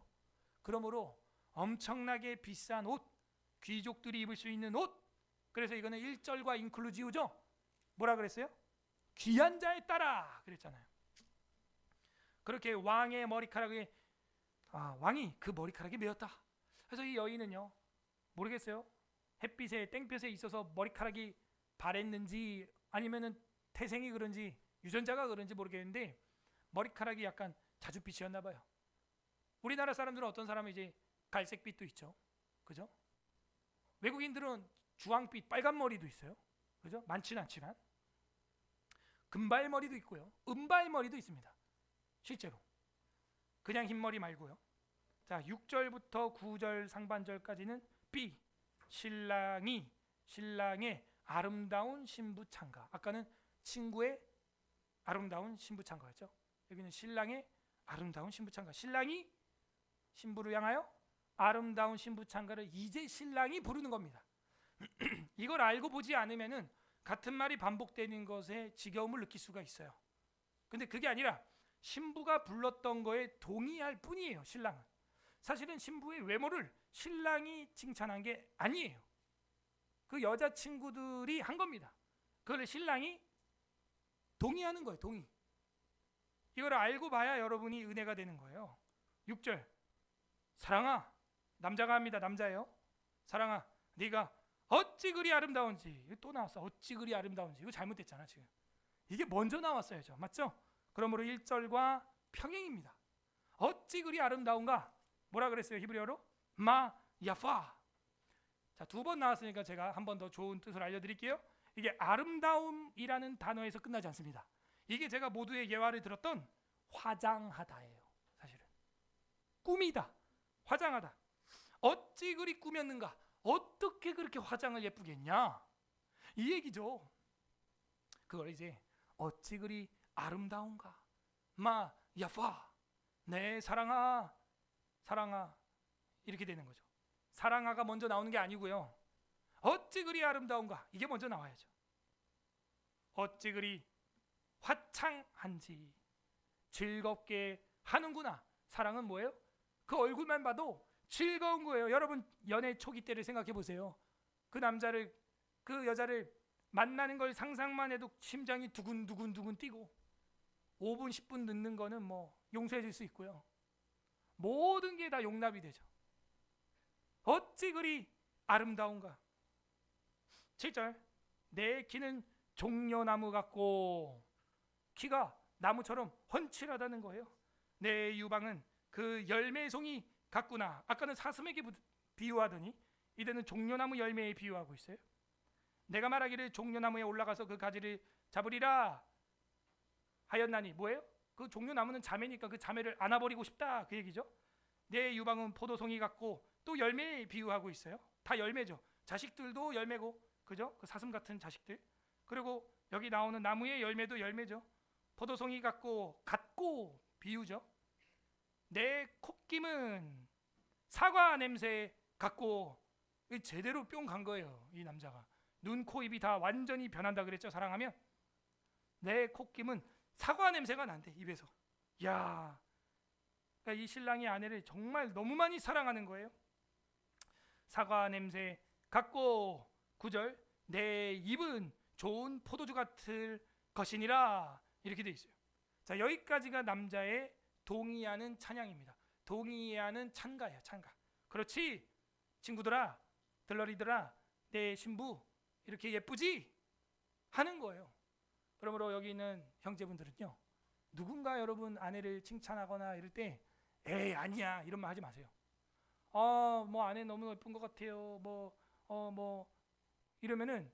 그러므로 엄청나게 비싼 옷, 귀족들이 입을 수 있는 옷. 그래서 이거는 1절과 인클루지우죠. 뭐라 그랬어요? 귀한 자에 따라 그랬잖아요. 그렇게 왕의 머리카락에 왕이 그 머리카락에 매였다. 그래서 이 여인은요, 모르겠어요. 햇빛에 땡볕에 있어서 머리카락이 바랬는지 아니면은 태생이 그런지 유전자가 그런지 모르겠는데 머리카락이 약간 자줏빛이었나 봐요. 우리나라 사람들은 어떤 사람은 이제 갈색빛도 있죠, 그죠? 외국인들은 주황빛, 빨간 머리도 있어요, 그죠? 많지는 않지만 금발머리도 있고요, 은발머리도 있습니다. 실제로 그냥 흰머리 말고요. 자, 6절부터 9절 상반절까지는 B, 신랑의 아름다운 신부 창가. 아까는 친구의 아름다운 신부 창가였죠. 여기는 신랑의 아름다운 신부 창가. 신랑이 신부를 향하여 아름다운 신부 찬가를 이제 신랑이 부르는 겁니다. 이걸 알고 보지 않으면은 같은 말이 반복되는 것에 지겨움을 느낄 수가 있어요. 근데 그게 아니라 신부가 불렀던 거에 동의할 뿐이에요. 신랑은 사실은 신부의 외모를 신랑이 칭찬한 게 아니에요. 그 여자친구들이 한 겁니다. 그걸 신랑이 동의하는 거예요. 동의. 이걸 알고 봐야 여러분이 은혜가 되는 거예요. 6절 사랑아, 남자가 합니다. 남자예요. 사랑아, 네가 어찌 그리 아름다운지. 이거 또 나왔어. 어찌 그리 아름다운지. 이거 잘못됐잖아 지금. 이게 먼저 나왔어야죠. 맞죠? 그러므로 1절과 평행입니다. 어찌 그리 아름다운가. 뭐라 그랬어요? 히브리어로? 마 야파. 자, 두 번 나왔으니까 제가 한 번 더 좋은 뜻을 알려드릴게요. 이게 아름다움이라는 단어에서 끝나지 않습니다. 이게 제가 모두의 예화를 들었던 화장하다예요. 사실은 꾸미다, 화장하다. 어찌 그리 꾸몄는가? 어떻게 그렇게 화장을 예쁘게 했냐? 이 얘기죠. 그걸 이제 어찌 그리 아름다운가? 마 야파. 네 사랑아, 사랑아 이렇게 되는 거죠. 사랑아가 먼저 나오는 게 아니고요. 어찌 그리 아름다운가? 이게 먼저 나와야죠. 어찌 그리 화창한지 즐겁게 하는구나. 사랑은 뭐예요? 그 얼굴만 봐도 즐거운 거예요. 여러분 연애 초기 때를 생각해 보세요. 그 남자를 그 여자를 만나는 걸 상상만 해도 심장이 두근두근 뛰고 5분 10분 늦는 거는 뭐 용서해 줄 수 있고요. 모든 게 다 용납이 되죠. 어찌 그리 아름다운가. 7절 내 키는 종려나무 같고 키가 나무처럼 훤칠하다는 거예요. 내 유방은 그 열매송이 같구나. 아까는 사슴에게 비유하더니 이제는 종려나무 열매에 비유하고 있어요. 내가 말하기를 종려나무에 올라가서 그 가지를 잡으리라 하였나니 뭐예요? 그 종려나무는 자매니까 그 자매를 안아버리고 싶다 그 얘기죠. 내 유방은 포도송이 같고 또 열매에 비유하고 있어요. 다 열매죠. 자식들도 열매고 그죠? 그 사슴 같은 자식들. 그리고 여기 나오는 나무의 열매도 열매죠. 포도송이 같고 비유죠. 내 콧김은 사과 냄새 같고 제대로 뿅 간 거예요. 이 남자가 눈, 코, 입이 다 완전히 변한다 그랬죠. 사랑하면 내 콧김은 사과 냄새가 난대 입에서. 야, 그러니까 이 신랑이 아내를 정말 너무 많이 사랑하는 거예요. 사과 냄새 같고 9절 내 입은 좋은 포도주 같을 것이니라 이렇게 돼 있어요. 자, 여기까지가 남자의 동의하는 찬양입니다. 동의하는 찬가예요. 찬가. 그렇지 친구들아, 들러리들아, 내 신부 이렇게 예쁘지? 하는 거예요. 그러므로 여기 있는 형제분들은요, 누군가 여러분 아내를 칭찬하거나 이럴 때 에이 아니야 이런 말 하지 마세요. 뭐 아내 너무 예쁜 것 같아요. 뭐 이러면은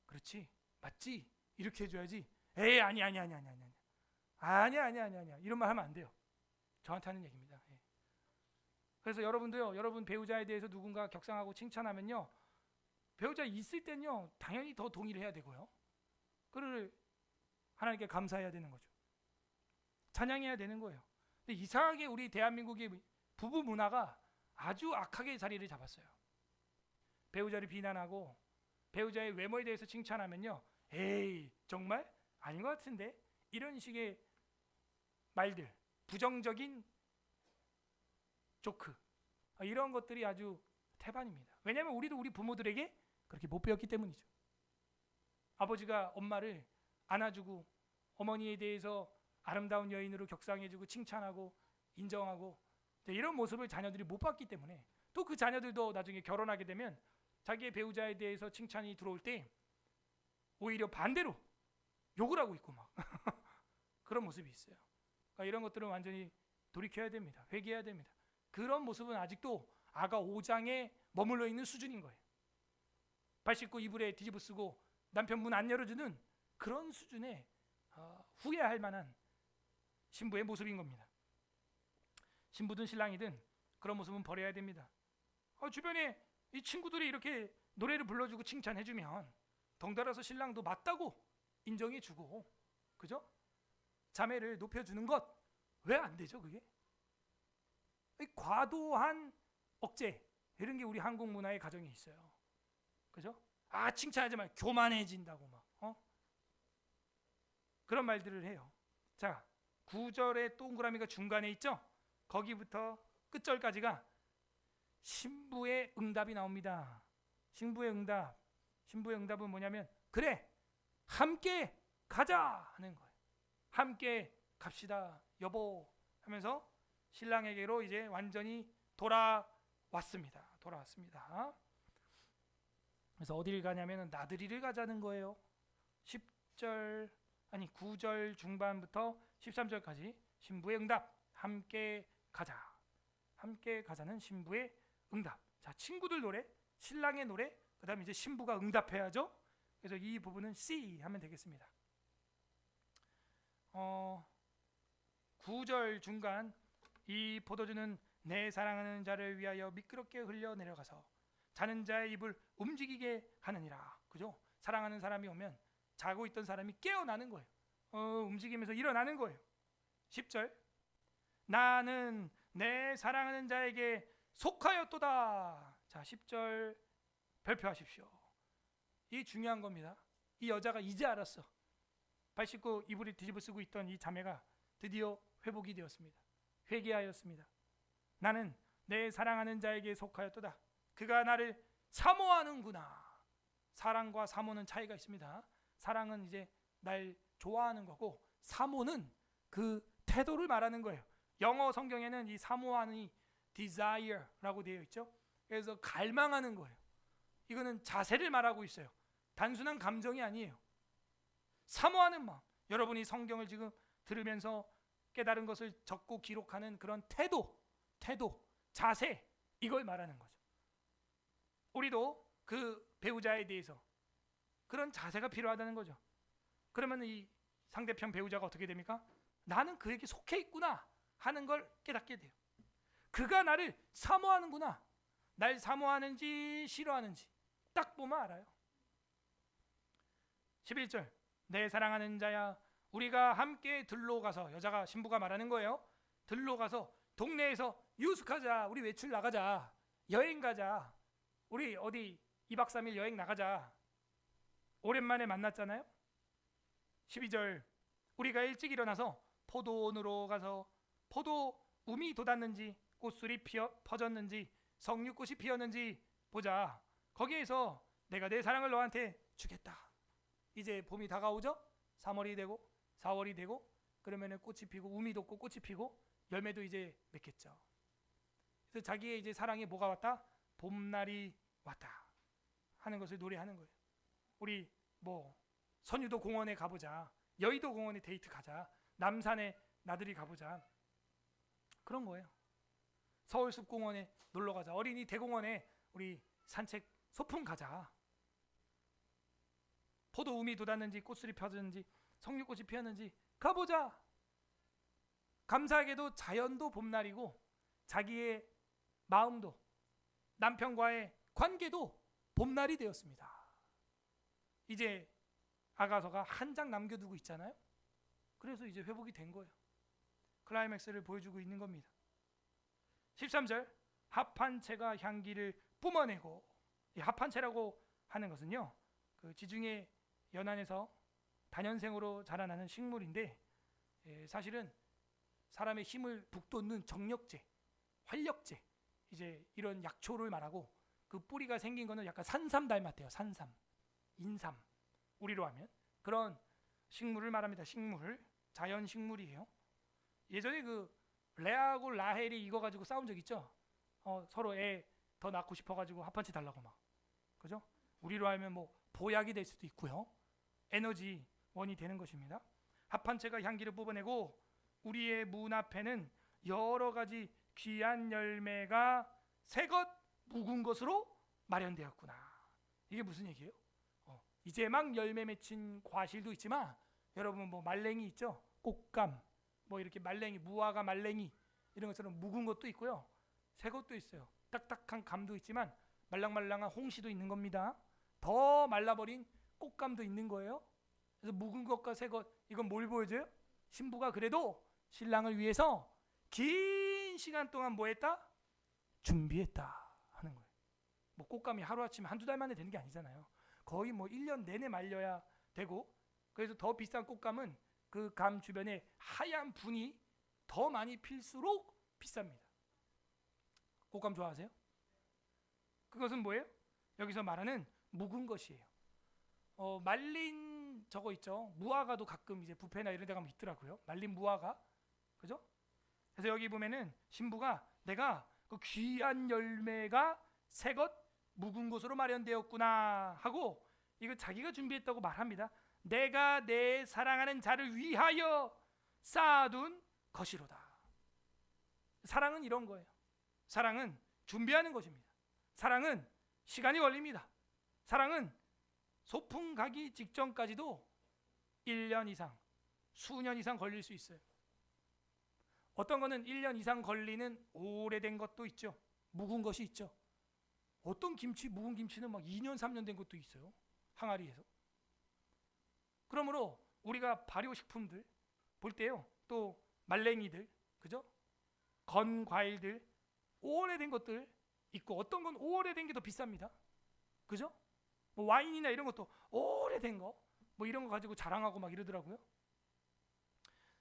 그렇지 맞지 이렇게 해줘야지. 에이 아니야 이런 말 하면 안 돼요. 저한테 하는 얘기입니다. 예. 그래서 여러분도요, 여러분 배우자에 대해서 누군가 격상하고 칭찬하면요, 배우자 있을 땐요 당연히 더 동의를 해야 되고요, 그를 하나님께 감사해야 되는 거죠. 찬양해야 되는 거예요. 근데 이상하게 우리 대한민국의 부부 문화가 아주 악하게 자리를 잡았어요. 배우자를 비난하고 배우자의 외모에 대해서 칭찬하면요, 에이 정말 아닌 것 같은데 이런 식의 말들, 부정적인 조크, 이런 것들이 아주 태반입니다. 왜냐하면 우리도 우리 부모들에게 그렇게 못 배웠기 때문이죠. 아버지가 엄마를 안아주고 어머니에 대해서 아름다운 여인으로 격상해주고 칭찬하고 인정하고 이런 모습을 자녀들이 못 봤기 때문에, 또 그 자녀들도 나중에 결혼하게 되면 자기의 배우자에 대해서 칭찬이 들어올 때 오히려 반대로 욕을 하고 있고 막 그런 모습이 있어요. 그러니까 이런 것들은 완전히 돌이켜야 됩니다. 회개해야 됩니다. 그런 모습은 아직도 아가 5장에 머물러 있는 수준인 거예요. 발 씻고 이불에 뒤집어 쓰고 남편 문 안 열어주는 그런 수준의 후회할 만한 신부의 모습인 겁니다. 신부든 신랑이든 그런 모습은 버려야 됩니다. 주변에 이 친구들이 이렇게 노래를 불러주고 칭찬해주면 덩달아서 신랑도 맞다고 인정해주고, 그죠? 자매를 높여주는 것 왜 안 되죠? 그게 이 과도한 억제 이런 게 우리 한국 문화의 가정에 있어요. 그죠? 아, 칭찬하지 말 교만해진다고 막 그런 말들을 해요. 자, 9절에 동그라미가 중간에 있죠? 거기부터 끝절까지가 신부의 응답이 나옵니다. 신부의 응답은 뭐냐면 그래 함께 가자 하는 거예요. 함께 갑시다 여보 하면서 신랑에게로 이제 완전히 돌아왔습니다. 그래서 어디를 가냐면 나들이를 가자는 거예요. 9절 중반부터 13절까지 신부의 응답, 함께 가자는 신부의 응답. 자, 친구들 노래, 신랑의 노래, 그다음에 이제 신부가 응답해야죠. 그래서 이 부분은 C 하면 되겠습니다. 9절 중간 이 포도주는 내 사랑하는 자를 위하여 미끄럽게 흘려 내려가서 자는 자의 입을 움직이게 하느니라. 그죠? 사랑하는 사람이 오면 자고 있던 사람이 깨어나는 거예요. 움직이면서 일어나는 거예요. 10절 나는 내 사랑하는 자에게 속하였도다. 자, 10절 발표하십시오. 이 중요한 겁니다. 이 여자가 이제 알았어. 발 씻고 이불을 뒤집어 쓰고 있던 이 자매가 드디어 회복이 되었습니다. 회개하였습니다. 나는 내 사랑하는 자에게 속하였도다. 그가 나를 사모하는구나. 사랑과 사모는 차이가 있습니다. 사랑은 이제 날 좋아하는 거고 사모는 그 태도를 말하는 거예요. 영어 성경에는 이 사모하는 desire라고 되어 있죠. 그래서 갈망하는 거예요. 이거는 자세를 말하고 있어요. 단순한 감정이 아니에요. 사모하는 마음. 여러분이 성경을 지금 들으면서 깨달은 것을 적고 기록하는 그런 태도, 자세, 이걸 말하는 거죠. 우리도 그 배우자에 대해서 그런 자세가 필요하다는 거죠. 그러면 이 상대편 배우자가 어떻게 됩니까? 나는 그에게 속해 있구나 하는 걸 깨닫게 돼요. 그가 나를 사모하는구나. 날 사모하는지 싫어하는지 딱 보면 알아요. 11절 내 사랑하는 자야 우리가 함께 들로 가서, 여자가 신부가 말하는 거예요. 들로 가서 동네에서 유숙하자. 우리 외출 나가자. 여행 가자. 우리 어디 2박 3일 여행 나가자. 오랜만에 만났잖아요. 12절 우리가 일찍 일어나서 포도원으로 가서 포도 움이 돋았는지 꽃술이 퍼졌는지 석류꽃이 피었는지 보자. 거기에서 내가 내 사랑을 너한테 주겠다. 이제 봄이 다가오죠. 3월이 되고 4월이 되고 그러면 꽃이 피고 움이 돋고 꽃이 피고 열매도 이제 맺겠죠. 그래서 자기의 이제 사랑에 뭐가 왔다? 봄날이 왔다 하는 것을 노래하는 거예요. 우리 뭐 선유도 공원에 가보자. 여의도 공원에 데이트 가자. 남산에 나들이 가보자. 그런 거예요. 서울숲공원에 놀러 가자. 어린이 대공원에 우리 산책 소풍 가자. 포도 움이 돋았는지 꽃술이 펴졌는지 석류꽃이 피었는지 가보자. 감사하게도 자연도 봄날이고 자기의 마음도 남편과의 관계도 봄날이 되었습니다. 이제 아가서가 한 장 남겨두고 있잖아요. 그래서 이제 회복이 된 거예요. 클라이맥스를 보여주고 있는 겁니다. 13절 합한 채가 향기를 뿜어내고, 이 합한 채라고 하는 것은요, 그 지중해 연안에서 다년생으로 자라나는 식물인데 사실은 사람의 힘을 북돋는 정력제, 활력제, 이제 이런 약초를 말하고 그 뿌리가 생긴 거는 약간 산삼 닮았대요. 산삼, 인삼, 우리로 하면 그런 식물을 말합니다. 식물, 자연 식물이에요. 예전에 그 레아하고 라헬이 이거 가지고 싸운 적 있죠. 서로 애 더 낳고 싶어가지고 합한채 달라고 막, 그죠? 우리로 하면 뭐 보약이 될 수도 있고요. 에너지 원이 되는 것입니다. 합한채가 향기를 뿜어내고 우리의 문 앞에는 여러 가지 귀한 열매가 새것 묵은 것으로 마련되었구나. 이게 무슨 얘기예요? 이제 막 열매 맺힌 과실도 있지만 여러분 뭐 말랭이 있죠? 꽃감, 뭐 이렇게 말랭이, 무화과 말랭이 이런 것처럼 묵은 것도 있고요. 새 것도 있어요. 딱딱한 감도 있지만 말랑말랑한 홍시도 있는 겁니다. 더 말라버린 꽃감도 있는 거예요. 그래서 묵은 것과 새 것, 이건 뭘 보여줘요? 신부가 그래도 신랑을 위해서 긴 시간 동안 뭐 했다? 준비했다 하는 거예요. 뭐 꽃감이 하루아침에 한두 달 만에 되는 게 아니잖아요. 거의 뭐 1년 내내 말려야 되고, 그래서 더 비싼 꽃감은 그 감 주변에 하얀 분이 더 많이 필수록 비쌉니다. 꽃감 좋아하세요? 그것은 뭐예요? 여기서 말하는 묵은 것이에요. 말린 저거 있죠. 무화과도 가끔 이제 뷔페나 이런 데 가면 있더라고요. 말린 무화과, 그죠? 그래서 여기 보면은 신부가 내가 그 귀한 열매가 새것 묵은 것으로 마련되었구나 하고 이거 자기가 준비했다고 말합니다. 내가 내 사랑하는 자를 위하여 쌓아둔 것이로다. 사랑은 이런 거예요. 사랑은 준비하는 것입니다. 사랑은 시간이 걸립니다. 사랑은 소풍 가기 직전까지도 1년 이상, 수년 이상 걸릴 수 있어요. 어떤 거는 1년 이상 걸리는 오래된 것도 있죠. 묵은 것이 있죠. 어떤 김치, 묵은 김치는 막 2년, 3년 된 것도 있어요. 항아리에서. 그러므로 우리가 발효식품들 볼 때요. 또 말랭이들, 그죠? 건 과일들, 오래된 것들 있고 어떤 건 오래된 게 더 비쌉니다. 그죠? 뭐 와인이나 이런 것도 오래된 거, 뭐 이런 거 가지고 자랑하고 막 이러더라고요.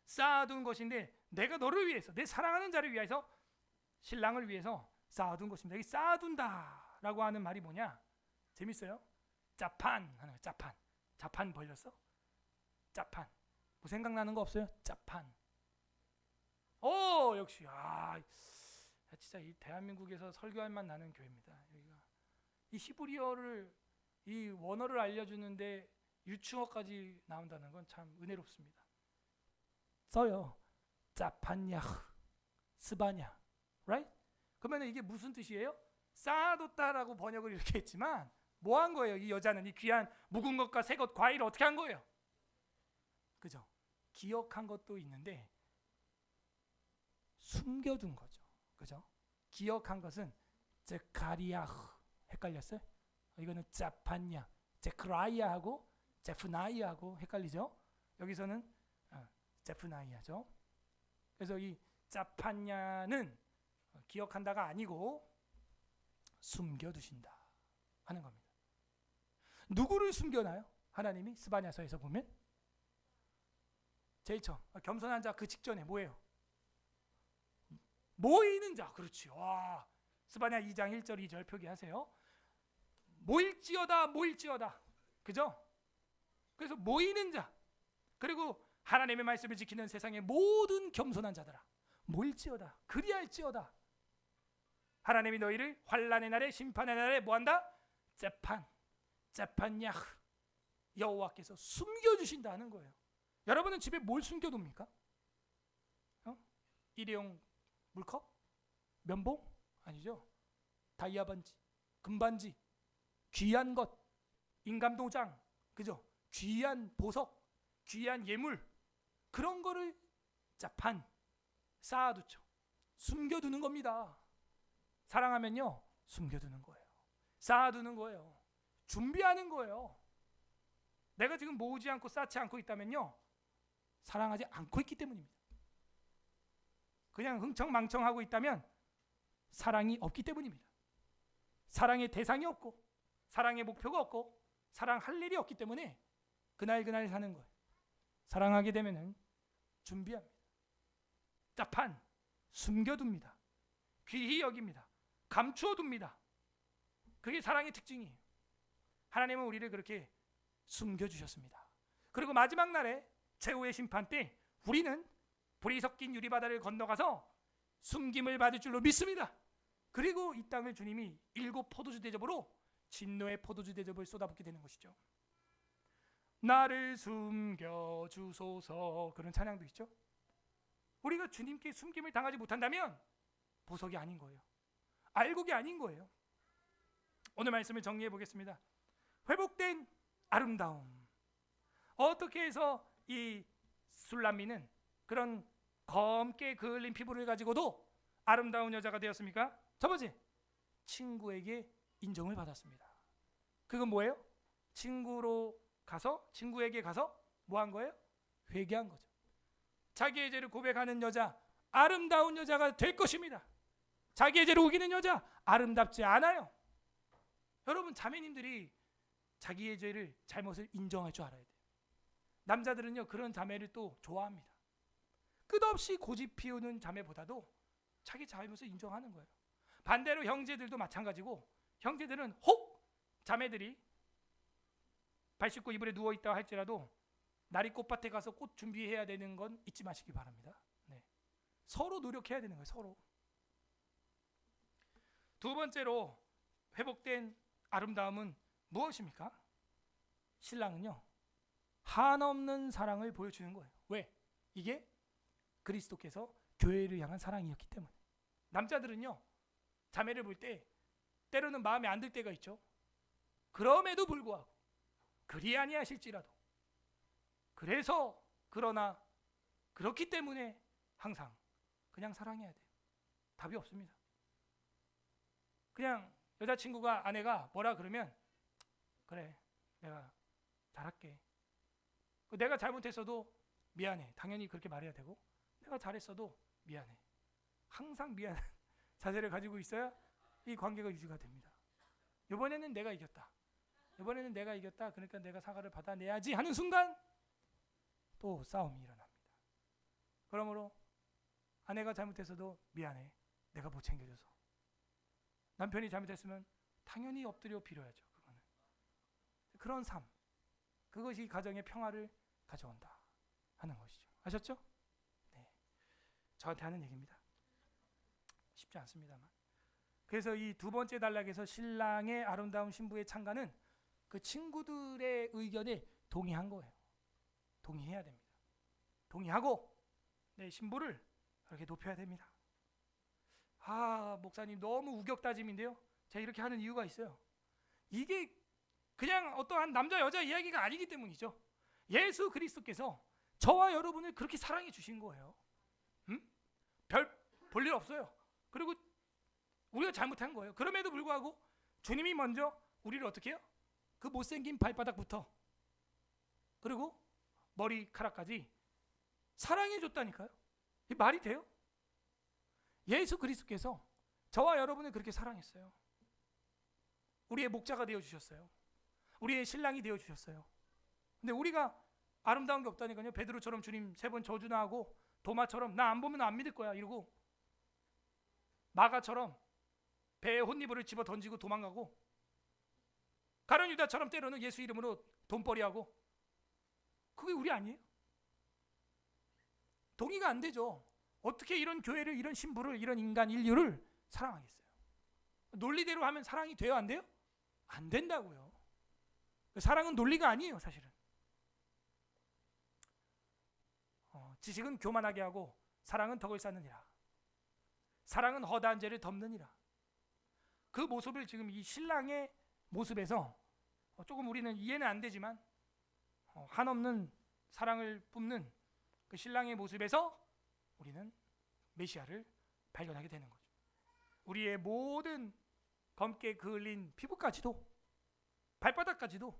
쌓아둔 것인데 내가 너를 위해서, 내 사랑하는 자를 위해서, 신랑을 위해서 쌓아둔 것입니다. 이 쌓아둔다라고 하는 말이 뭐냐? 재밌어요. 짜판 하는 거예요. 짜판. 자판 벌렸어? 짜판. 뭐 생각나는 거 없어요? 짜판. 역시 진짜 이 대한민국에서 설교할 만 나는 교회입니다. 여기가 이 히브리어를, 이 원어를 알려주는데 유추어까지 나온다는 건 참 은혜롭습니다. 써요. 짜판야흐 스바냐, right? 그러면 이게 무슨 뜻이에요? 쌓아뒀다라고 번역을 이렇게 했지만 뭐 한 거예요? 이 여자는 이 귀한 묵은 것과 새 것 과일을 어떻게 한 거예요? 그죠? 기억한 것도 있는데 숨겨둔 거죠. 그죠? 기억한 것은 제카리아흐, 헷갈렸어요? 이거는 짜판야, 제크라이아하고 제프나이아하고 헷갈리죠? 여기서는 제프나이아죠. 그래서 이 짜판야는 기억한다가 아니고 숨겨두신다 하는 겁니다. 누구를 숨겨놔요? 하나님이 스바냐서에서 보면 제일 처음 겸손한 자 그 직전에 뭐예요? 모이는 자. 그렇지. 와, 스바냐 2장 1절 2절 표기하세요. 모일지어다 모일지어다. 그죠? 그래서 모이는 자, 그리고 하나님의 말씀을 지키는 세상의 모든 겸손한 자들아 모일지어다, 그리할지어다. 하나님이 너희를 환난의 날에, 심판의 날에 뭐한다? 재판야흐, 여호와께서 숨겨주신다 하는 거예요. 여러분은 집에 뭘 숨겨둡니까? 일회용 물컵? 면봉? 아니죠. 다이아 반지, 금반지, 귀한 것, 인감도장, 그죠? 귀한 보석, 귀한 예물, 그런 거를 자판 쌓아두죠. 숨겨두는 겁니다. 사랑하면요, 숨겨두는 거예요. 쌓아두는 거예요. 준비하는 거예요. 내가 지금 모으지 않고 쌓지 않고 있다면요, 사랑하지 않고 있기 때문입니다. 그냥 흥청망청하고 있다면 사랑이 없기 때문입니다. 사랑의 대상이 없고 사랑의 목표가 없고 사랑할 일이 없기 때문에 그날 사는 거예요. 사랑하게 되면은 준비합니다. 짜판, 숨겨둡니다. 귀히 여깁니다. 감추어둡니다. 그게 사랑의 특징이에요. 하나님은 우리를 그렇게 숨겨주셨습니다. 그리고 마지막 날에 최후의 심판 때 우리는 불이 섞인 유리바다를 건너가서 숨김을 받을 줄로 믿습니다. 그리고 이 땅을 주님이 7 포도주 대접으로 진노의 포도주 대접을 쏟아붓게 되는 것이죠. 나를 숨겨주소서, 그런 찬양도 있죠. 우리가 주님께 숨김을 당하지 못한다면 보석이 아닌 거예요. 알곡이 아닌 거예요. 오늘 말씀을 정리해 보겠습니다. 회복된 아름다움. 어떻게 해서 이 술람미는 그런 검게 그을린 피부를 가지고도 아름다운 여자가 되었습니까? 첫 번째, 친구에게 인정을 받았습니다. 그건 뭐예요? 친구에게 가서 뭐 한 거예요? 회개한 거죠. 자기의 죄를 고백하는 여자, 아름다운 여자가 될 것입니다. 자기의 죄를 우기는 여자 아름답지 않아요. 여러분, 자매님들이 자기의 죄를, 잘못을 인정할 줄 알아야 돼요. 남자들은요, 그런 자매를 또 좋아합니다. 끝없이 고집 피우는 자매보다도 자기 잘못을 인정하는 거예요. 반대로 형제들도 마찬가지고, 형제들은 혹 자매들이 발 씻고 이불에 누워있다 할지라도 날이 꽃밭에 가서 꽃 준비해야 되는 건 잊지 마시기 바랍니다. 네. 서로 노력해야 되는 거예요. 서로. 두 번째로 회복된 아름다움은 무엇입니까? 신랑은요, 한없는 사랑을 보여주는 거예요. 왜? 이게 그리스도께서 교회를 향한 사랑이었기 때문에. 남자들은요, 자매를 볼 때 때로는 마음에 안 들 때가 있죠. 그럼에도 불구하고 그리 아니하실지라도, 그러나 그렇기 때문에 항상 그냥 사랑해야 돼요. 답이 없습니다. 그냥 여자친구가, 아내가 뭐라 그러면 그래, 내가 잘할게. 내가 잘못했어도 미안해. 당연히 그렇게 말해야 되고, 내가 잘했어도 미안해. 항상 미안한 자세를 가지고 있어야 이 관계가 유지가 됩니다. 이번에는 내가 이겼다. 그러니까 내가 사과를 받아내야지 하는 순간 또 싸움이 일어납니다. 그러므로 아내가 잘못했어도 미안해. 내가 못 챙겨줘서. 남편이 잘못했으면 당연히 엎드려 빌어야죠. 그런 삶, 그것이 가정의 평화를 가져온다 하는 것이죠. 아셨죠? 네. 저한테 하는 얘기입니다. 쉽지 않습니다만. 그래서 이 두 번째 단락에서 신랑의 아름다운 신부의 찬가는 그 친구들의 의견에 동의한 거예요. 동의해야 됩니다. 동의하고 내 신부를 그렇게 높여야 됩니다. 아, 목사님 너무 우격다짐인데요. 제가 이렇게 하는 이유가 있어요. 이게 그냥 어떠한 남자 여자 이야기가 아니기 때문이죠. 예수 그리스도께서 저와 여러분을 그렇게 사랑해 주신 거예요. 별 볼 일 없어요. 그리고 우리가 잘못한 거예요. 그럼에도 불구하고 주님이 먼저 우리를 어떻게 해요? 그 못생긴 발바닥부터 그리고 머리카락까지 사랑해 줬다니까요. 이 말이 돼요? 예수 그리스도께서 저와 여러분을 그렇게 사랑했어요. 우리의 목자가 되어 주셨어요. 우리의 신랑이 되어 주셨어요. 근데 우리가 아름다운 게 없다니까요. 베드로처럼 주님 3번 저주나 하고, 도마처럼 나 안 보면 안 믿을 거야 이러고, 마가처럼 배에 혼이불을 집어 던지고 도망가고, 가룟 유다처럼 때로는 예수 이름으로 돈벌이하고, 그게 우리 아니에요? 동의가 안 되죠. 어떻게 이런 교회를, 이런 신부를, 이런 인간 인류를 사랑하겠어요? 논리대로 하면 사랑이 돼요, 안 돼요? 안 된다고요. 사랑은 논리가 아니에요, 사실은. 지식은 교만하게 하고 사랑은 덕을 쌓느니라. 사랑은 허다한 죄를 덮느니라. 그 모습을 지금 이 신랑의 모습에서 조금 우리는 이해는 안 되지만 한없는 사랑을 뿜는 그 신랑의 모습에서 우리는 메시아를 발견하게 되는 거죠. 우리의 모든 검게 그을린 피부까지도, 발바닥까지도,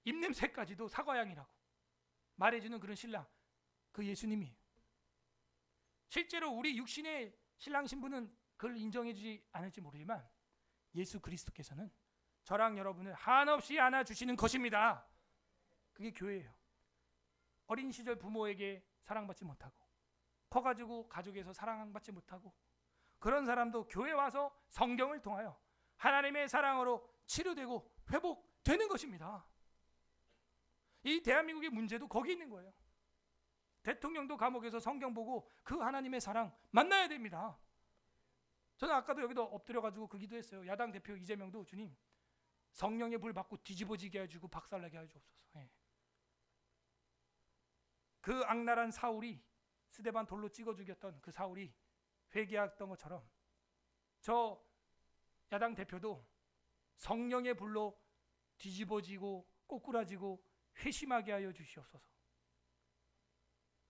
입냄새까지도 사과향이라고 말해주는 그런 신랑, 그 예수님이에요. 실제로 우리 육신의 신랑 신부는 그걸 인정해주지 않을지 모르지만 예수 그리스도께서는 저랑 여러분을 한없이 안아주시는 것입니다. 그게 교회예요. 어린 시절 부모에게 사랑받지 못하고, 커가지고 가족에서 사랑받지 못하고, 그런 사람도 교회 와서 성경을 통하여 하나님의 사랑으로 치료되고 회복되는 것입니다. 이 대한민국의 문제도 거기 있는 거예요. 대통령도 감옥에서 성경 보고 그 하나님의 사랑 만나야 됩니다. 저는 아까도 여기도 엎드려가지고 그 기도했어요. 야당 대표 이재명도 주님, 성령의 불 받고 뒤집어지게 해주고 박살나게 해주옵소서. 예. 그 악랄한 사울이, 스데반 돌로 찍어 죽였던 그 사울이 회개했던 것처럼 저 야당 대표도 성령의 불로 뒤집어지고 꼬꾸라지고 회심하게 하여 주시옵소서.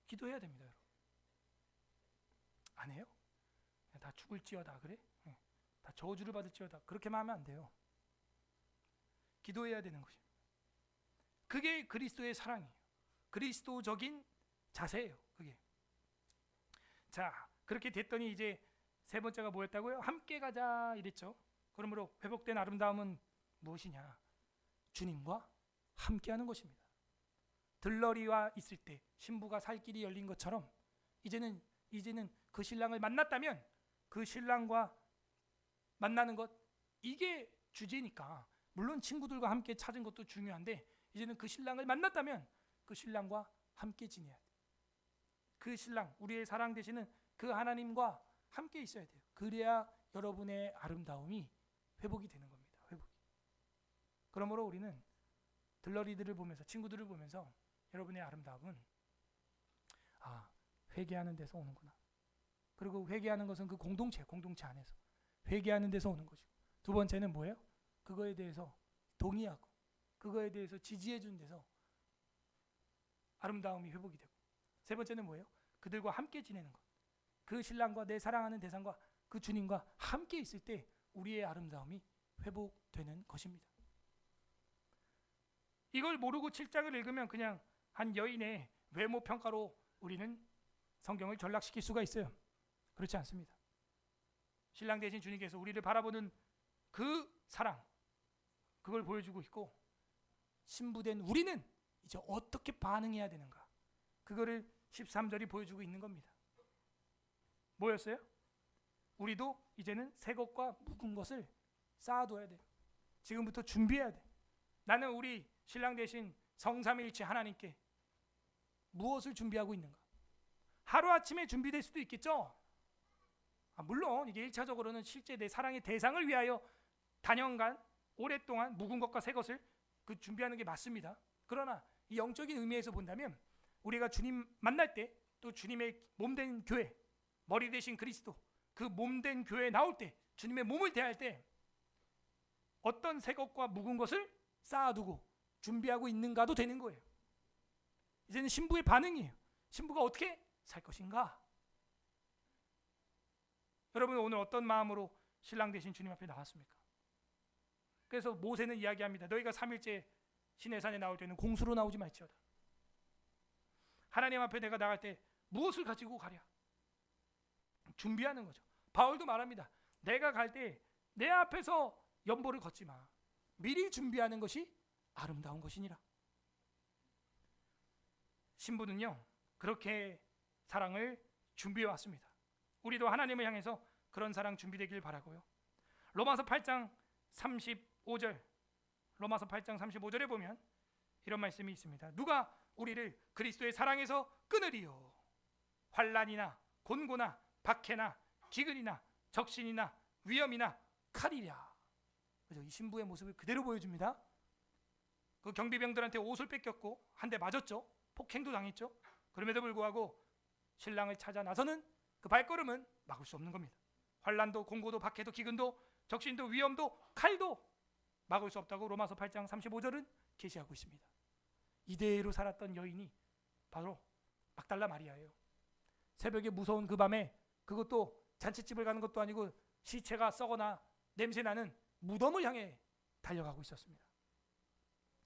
기도해야 됩니다, 여러분. 안 해요? 다 죽을지어다, 그래? 다 저주를 받을지어다, 그렇게만 하면 안 돼요. 기도해야 되는 것입니다. 그게 그리스도의 사랑이에요. 그리스도적인 자세예요. 그게 자, 그렇게 됐더니 이제 세 번째가 뭐였다고요? 함께 가자 이랬죠. 그러므로 회복된 아름다움은 무엇이냐? 주님과 함께하는 것입니다. 들러리와 있을 때 신부가 살 길이 열린 것처럼 이제는 그 신랑을 만났다면 그 신랑과 만나는 것, 이게 주제니까 물론 친구들과 함께 찾은 것도 중요한데 이제는 그 신랑을 만났다면 그 신랑과 함께 지내야 돼. 그 신랑, 우리의 사랑 되시는 그 하나님과 함께 있어야 돼요. 그래야 여러분의 아름다움이 회복이 되는 겁니다. 회복이. 그러므로 우리는 들러리들을 보면서, 친구들을 보면서 여러분의 아름다움은 회개하는 데서 오는구나. 그리고 회개하는 것은 그 공동체 안에서 회개하는 데서 오는 것이고, 두 번째는 뭐예요? 그거에 대해서 동의하고 그거에 대해서 지지해 준 데서 아름다움이 회복이 되고, 세 번째는 뭐예요? 그들과 함께 지내는 것. 그 신랑과 내 사랑하는 대상과 그 주님과 함께 있을 때 우리의 아름다움이 회복되는 것입니다. 이걸 모르고 7장을 읽으면 그냥 한 여인의 외모 평가로 우리는 성경을 전락시킬 수가 있어요. 그렇지 않습니다. 신랑 대신 주님께서 우리를 바라보는 그 사랑, 그걸 보여주고 있고, 신부된 우리는 이제 어떻게 반응해야 되는가, 그거를 13절이 보여주고 있는 겁니다. 뭐였어요? 우리도 이제는 새 것과 묵은 것을 쌓아둬야 돼요. 지금부터 준비해야 돼. 나는 우리 신랑 대신 성삼위일체 하나님께 무엇을 준비하고 있는가? 하루아침에 준비될 수도 있겠죠. 물론 이게 1차적으로는 실제 내 사랑의 대상을 위하여 단연간 오랫동안 묵은 것과 새 것을 준비하는 게 맞습니다. 그러나 이 영적인 의미에서 본다면 우리가 주님 만날 때, 또 주님의 몸된 교회, 머리 대신 그리스도, 그 몸된 교회에 나올 때, 주님의 몸을 대할 때 어떤 새 것과 묵은 것을 쌓아두고 준비하고 있는가도 되는 거예요. 이제는 신부의 반응이에요. 신부가 어떻게 살 것인가? 여러분, 오늘 어떤 마음으로 신랑 되신 주님 앞에 나왔습니까? 그래서 모세는 이야기합니다. 너희가 3일째 시내산에 나올 때는 공수로 나오지 말지어다. 하나님 앞에 내가 나갈 때 무엇을 가지고 가랴? 준비하는 거죠. 바울도 말합니다. 내가 갈 때 내 앞에서 연보를 걷지 마. 미리 준비하는 것이 아름다운 것이니라. 신부는요, 그렇게 사랑을 준비해 왔습니다. 우리도 하나님을 향해서 그런 사랑 준비되길 바라고요. 로마서 8장 35절, 로마서 8장 35절에 보면 이런 말씀이 있습니다. 누가 우리를 그리스도의 사랑에서 끊으리요? 환난이나 곤고나 박해나 기근이나 적신이나 위험이나 칼이랴. 그죠? 이 신부의 모습을 그대로 보여줍니다. 그 경비병들한테 옷을 뺏겼고 한 대 맞았죠. 폭행도 당했죠. 그럼에도 불구하고 신랑을 찾아 나서는 그 발걸음은 막을 수 없는 겁니다. 환난도 곤고도 박해도 기근도 적신도 위험도 칼도 막을 수 없다고 로마서 8장 35절은 계시하고 있습니다. 이대로 살았던 여인이 바로 막달라 마리아예요. 새벽에 무서운 그 밤에, 그것도 잔치집을 가는 것도 아니고 시체가 썩어나 냄새나는 무덤을 향해 달려가고 있었습니다.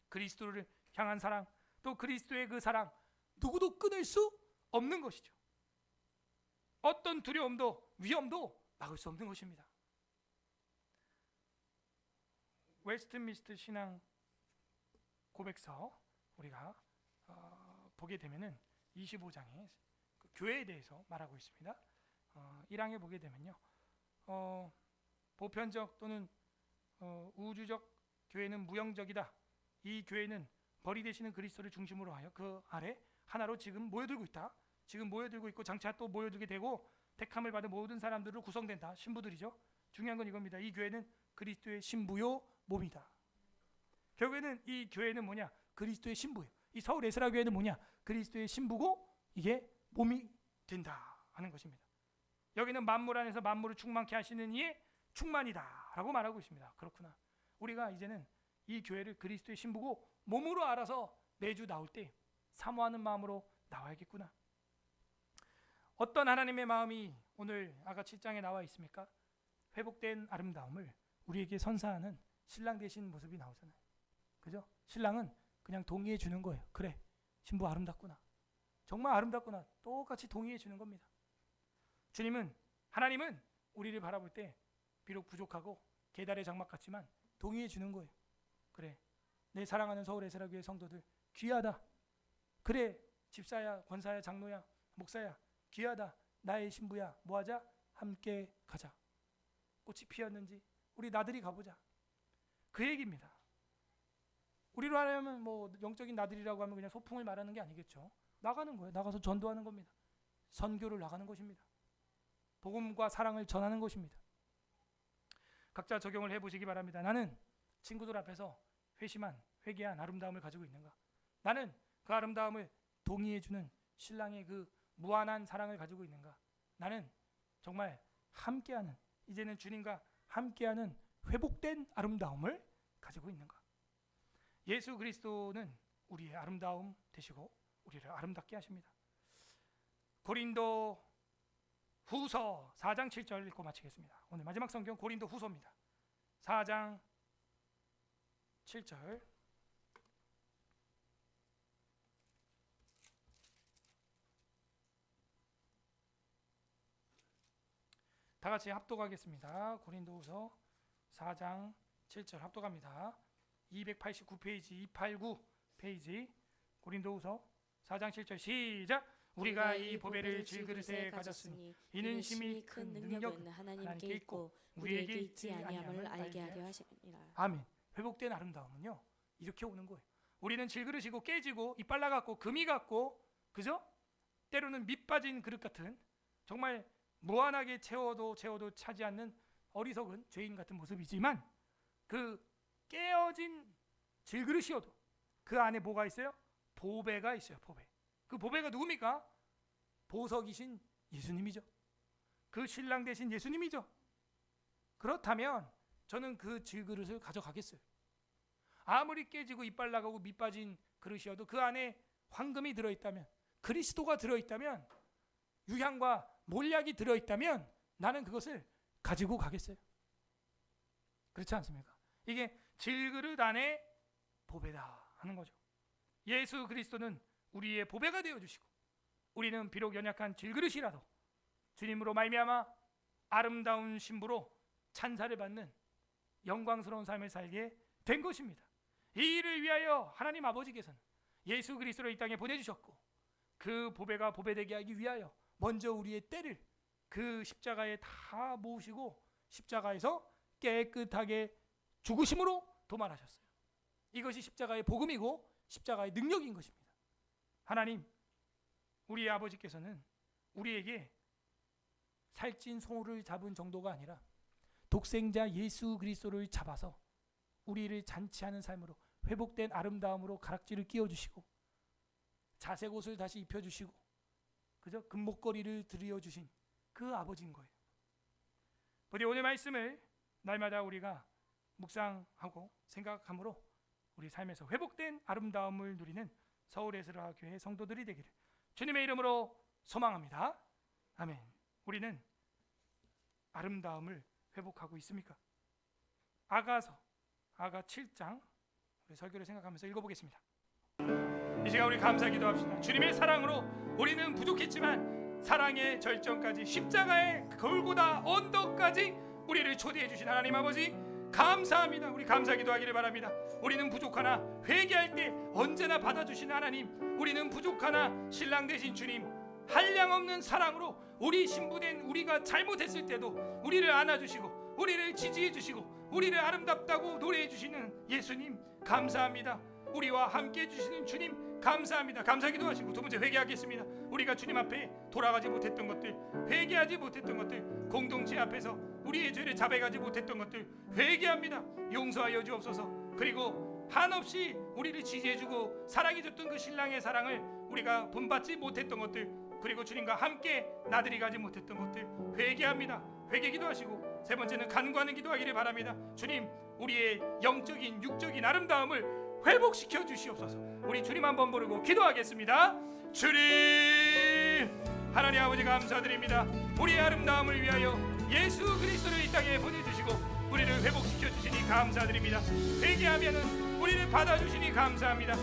그리스도를 향한 사랑, 또 그리스도의 그 사랑, 누구도 끊을 수 없는 것이죠. 어떤 두려움도 위험도 막을 수 없는 것입니다. 웨스트민스터 신앙 고백서 우리가 보게 되면은 25장에 그 교회에 대해서 말하고 있습니다. 1항에 보게 되면요, 보편적 또는 우주적 교회는 무영적이다. 이 교회는 벌이 되시는 그리스도를 중심으로 하여 그 아래 하나로 지금 모여들고 있다. 지금 모여들고 있고 장차 또 모여들게 되고 택함을 받은 모든 사람들로 구성된다. 신부들이죠. 중요한 건 이겁니다. 이 교회는 그리스도의 신부요 몸이다. 결국에는 이 교회는 뭐냐? 그리스도의 신부예요. 이 서울 에스라 교회는 뭐냐? 그리스도의 신부고 이게 몸이 된다 하는 것입니다. 여기는 만물 안에서 만물을 충만케 하시는 이의 충만이다 라고 말하고 있습니다. 그렇구나. 우리가 이제는 이 교회를 그리스도의 신부고 몸으로 알아서 매주 나올 때 사모하는 마음으로 나와야겠구나. 어떤 하나님의 마음이 오늘 아까 7장에 나와 있습니까? 회복된 아름다움을 우리에게 선사하는 신랑 되신 모습이 나오잖아요. 그죠? 신랑은 그냥 동의해 주는 거예요. 그래, 신부 아름답구나. 정말 아름답구나. 똑같이 동의해 주는 겁니다. 하나님은 우리를 바라볼 때 비록 부족하고 계달의 장막 같지만 동의해 주는 거예요. 그래, 내 사랑하는 서울 에스라교회 성도들 귀하다. 그래, 집사야, 권사야, 장로야, 목사야 귀하다. 나의 신부야, 뭐하자? 함께 가자. 꽃이 피었는지 우리 나들이 가보자. 그 얘기입니다. 우리로 하려면 뭐 영적인 나들이라고 하면 그냥 소풍을 말하는 게 아니겠죠. 나가는 거예요. 나가서 전도하는 겁니다. 선교를 나가는 것입니다. 복음과 사랑을 전하는 것입니다. 각자 적용을 해보시기 바랍니다. 나는 친구들 앞에서 회개한 아름다움을 가지고 있는가? 나는 그 아름다움을 동의해주는 신랑의 그 무한한 사랑을 가지고 있는가? 나는 정말 함께하는, 이제는 주님과 함께하는 회복된 아름다움을 가지고 있는가? 예수 그리스도는 우리의 아름다움 되시고 우리를 아름답게 하십니다. 고린도 후서 4장 7절 읽고 마치겠습니다. 오늘 마지막 성경 고린도 후서입니다. 4장 7절. 다 같이 합독하겠습니다. 고린도후서 4장 7절 합독합니다. 289페이지 289 페이지 고린도후서 4장 7절 시작. 우리가 이 보배를 질그릇에 가졌으니 이는 심히 큰 능력은 하나님께 있고 우리에게 있지 아니함을 알게 하려 하심이라. 아멘. 회복된 아름다움은요 이렇게 오는 거예요. 우리는 질그릇이고 깨지고 이빨 나갔고 금이 같고, 그죠? 때로는 밑 빠진 그릇 같은, 정말 무한하게 채워도 차지 않는 어리석은 죄인 같은 모습이지만, 그 깨어진 질그릇이어도 그 안에 뭐가 있어요? 보배가 있어요. 보배. 그 보배가 누굽니까? 보석이신 예수님이죠. 그 신랑 되신 예수님이죠. 그렇다면 저는 그 질그릇을 가져가겠어요. 아무리 깨지고 이빨 나가고 밑 빠진 그릇이어도 그 안에 황금이 들어있다면, 그리스도가 들어있다면, 유향과 몰약이 들어있다면 나는 그것을 가지고 가겠어요. 그렇지 않습니까? 이게 질그릇 안에 보배다 하는 거죠. 예수 그리스도는 우리의 보배가 되어주시고, 우리는 비록 연약한 질그릇이라도 주님으로 말미암아 아름다운 신부로 찬사를 받는 영광스러운 삶을 살게 된 것입니다. 이 일을 위하여 하나님 아버지께서는 예수 그리스도를 이 땅에 보내주셨고, 그 보배가 보배되게 하기 위하여 먼저 우리의 때를 그 십자가에 다 모으시고 십자가에서 깨끗하게 죽으심으로 도말하셨어요. 이것이 십자가의 복음이고 십자가의 능력인 것입니다. 하나님, 우리의 아버지께서는 우리에게 살찐 소를 잡은 정도가 아니라 독생자 예수 그리스도를 잡아서 우리를 잔치하는 삶으로 회복된 아름다움으로 가락지를 끼워주시고 자색 옷을 다시 입혀주시고, 그죠? 금목걸이를 드려주신 그 아버지인 거예요. 부디 오늘 말씀을 날마다 우리가 묵상하고 생각함으로 우리 삶에서 회복된 아름다움을 누리는 서울 에스라 교회 성도들이 되기를 주님의 이름으로 소망합니다. 아멘. 우리는 아름다움을 회복하고 있습니까? 아가 7장 우리 설교를 생각하면서 읽어보겠습니다. 이 시간 우리 감사 기도합시다. 주님의 사랑으로 우리는 부족했지만 사랑의 절정까지, 십자가의 골고다 언덕까지 우리를 초대해 주신 하나님 아버지 감사합니다. 우리 감사 기도하기를 바랍니다. 우리는 부족하나 회개할 때 언제나 받아주시는 하나님, 우리는 부족하나 신랑 되신 주님 한량없는 사랑으로 우리 신부된 우리가 잘못했을 때도 우리를 안아주시고 우리를 지지해 주시고 우리를 아름답다고 노래해 주시는 예수님 감사합니다. 우리와 함께 해주시는 주님 감사합니다. 감사 기도하시고 두 번째 회개하겠습니다. 우리가 주님 앞에 돌아가지 못했던 것들, 회개하지 못했던 것들, 공동체 앞에서 우리의 죄를 자백하지 못했던 것들 회개합니다. 용서하여 주옵소서. 그리고 한없이 우리를 지지해주고 사랑해줬던 그 신랑의 사랑을 우리가 본받지 못했던 것들, 그리고 주님과 함께 나들이 가지 못했던 것들 회개합니다. 회개 기도하시고 세 번째는 간구하는 기도하기를 바랍니다. 주님, 우리의 영적인 육적인 아름다움을 회복시켜 주시옵소서. 우리 주님 한번 부르고 기도하겠습니다. 주님, 하나님 아버지 감사드립니다. 우리의 아름다움을 위하여 예수 그리스도를 이 땅에 보내주시고 우리를 회복시켜 주시니 감사드립니다. 회개하면은 우리를 받아주시니 감사합니다.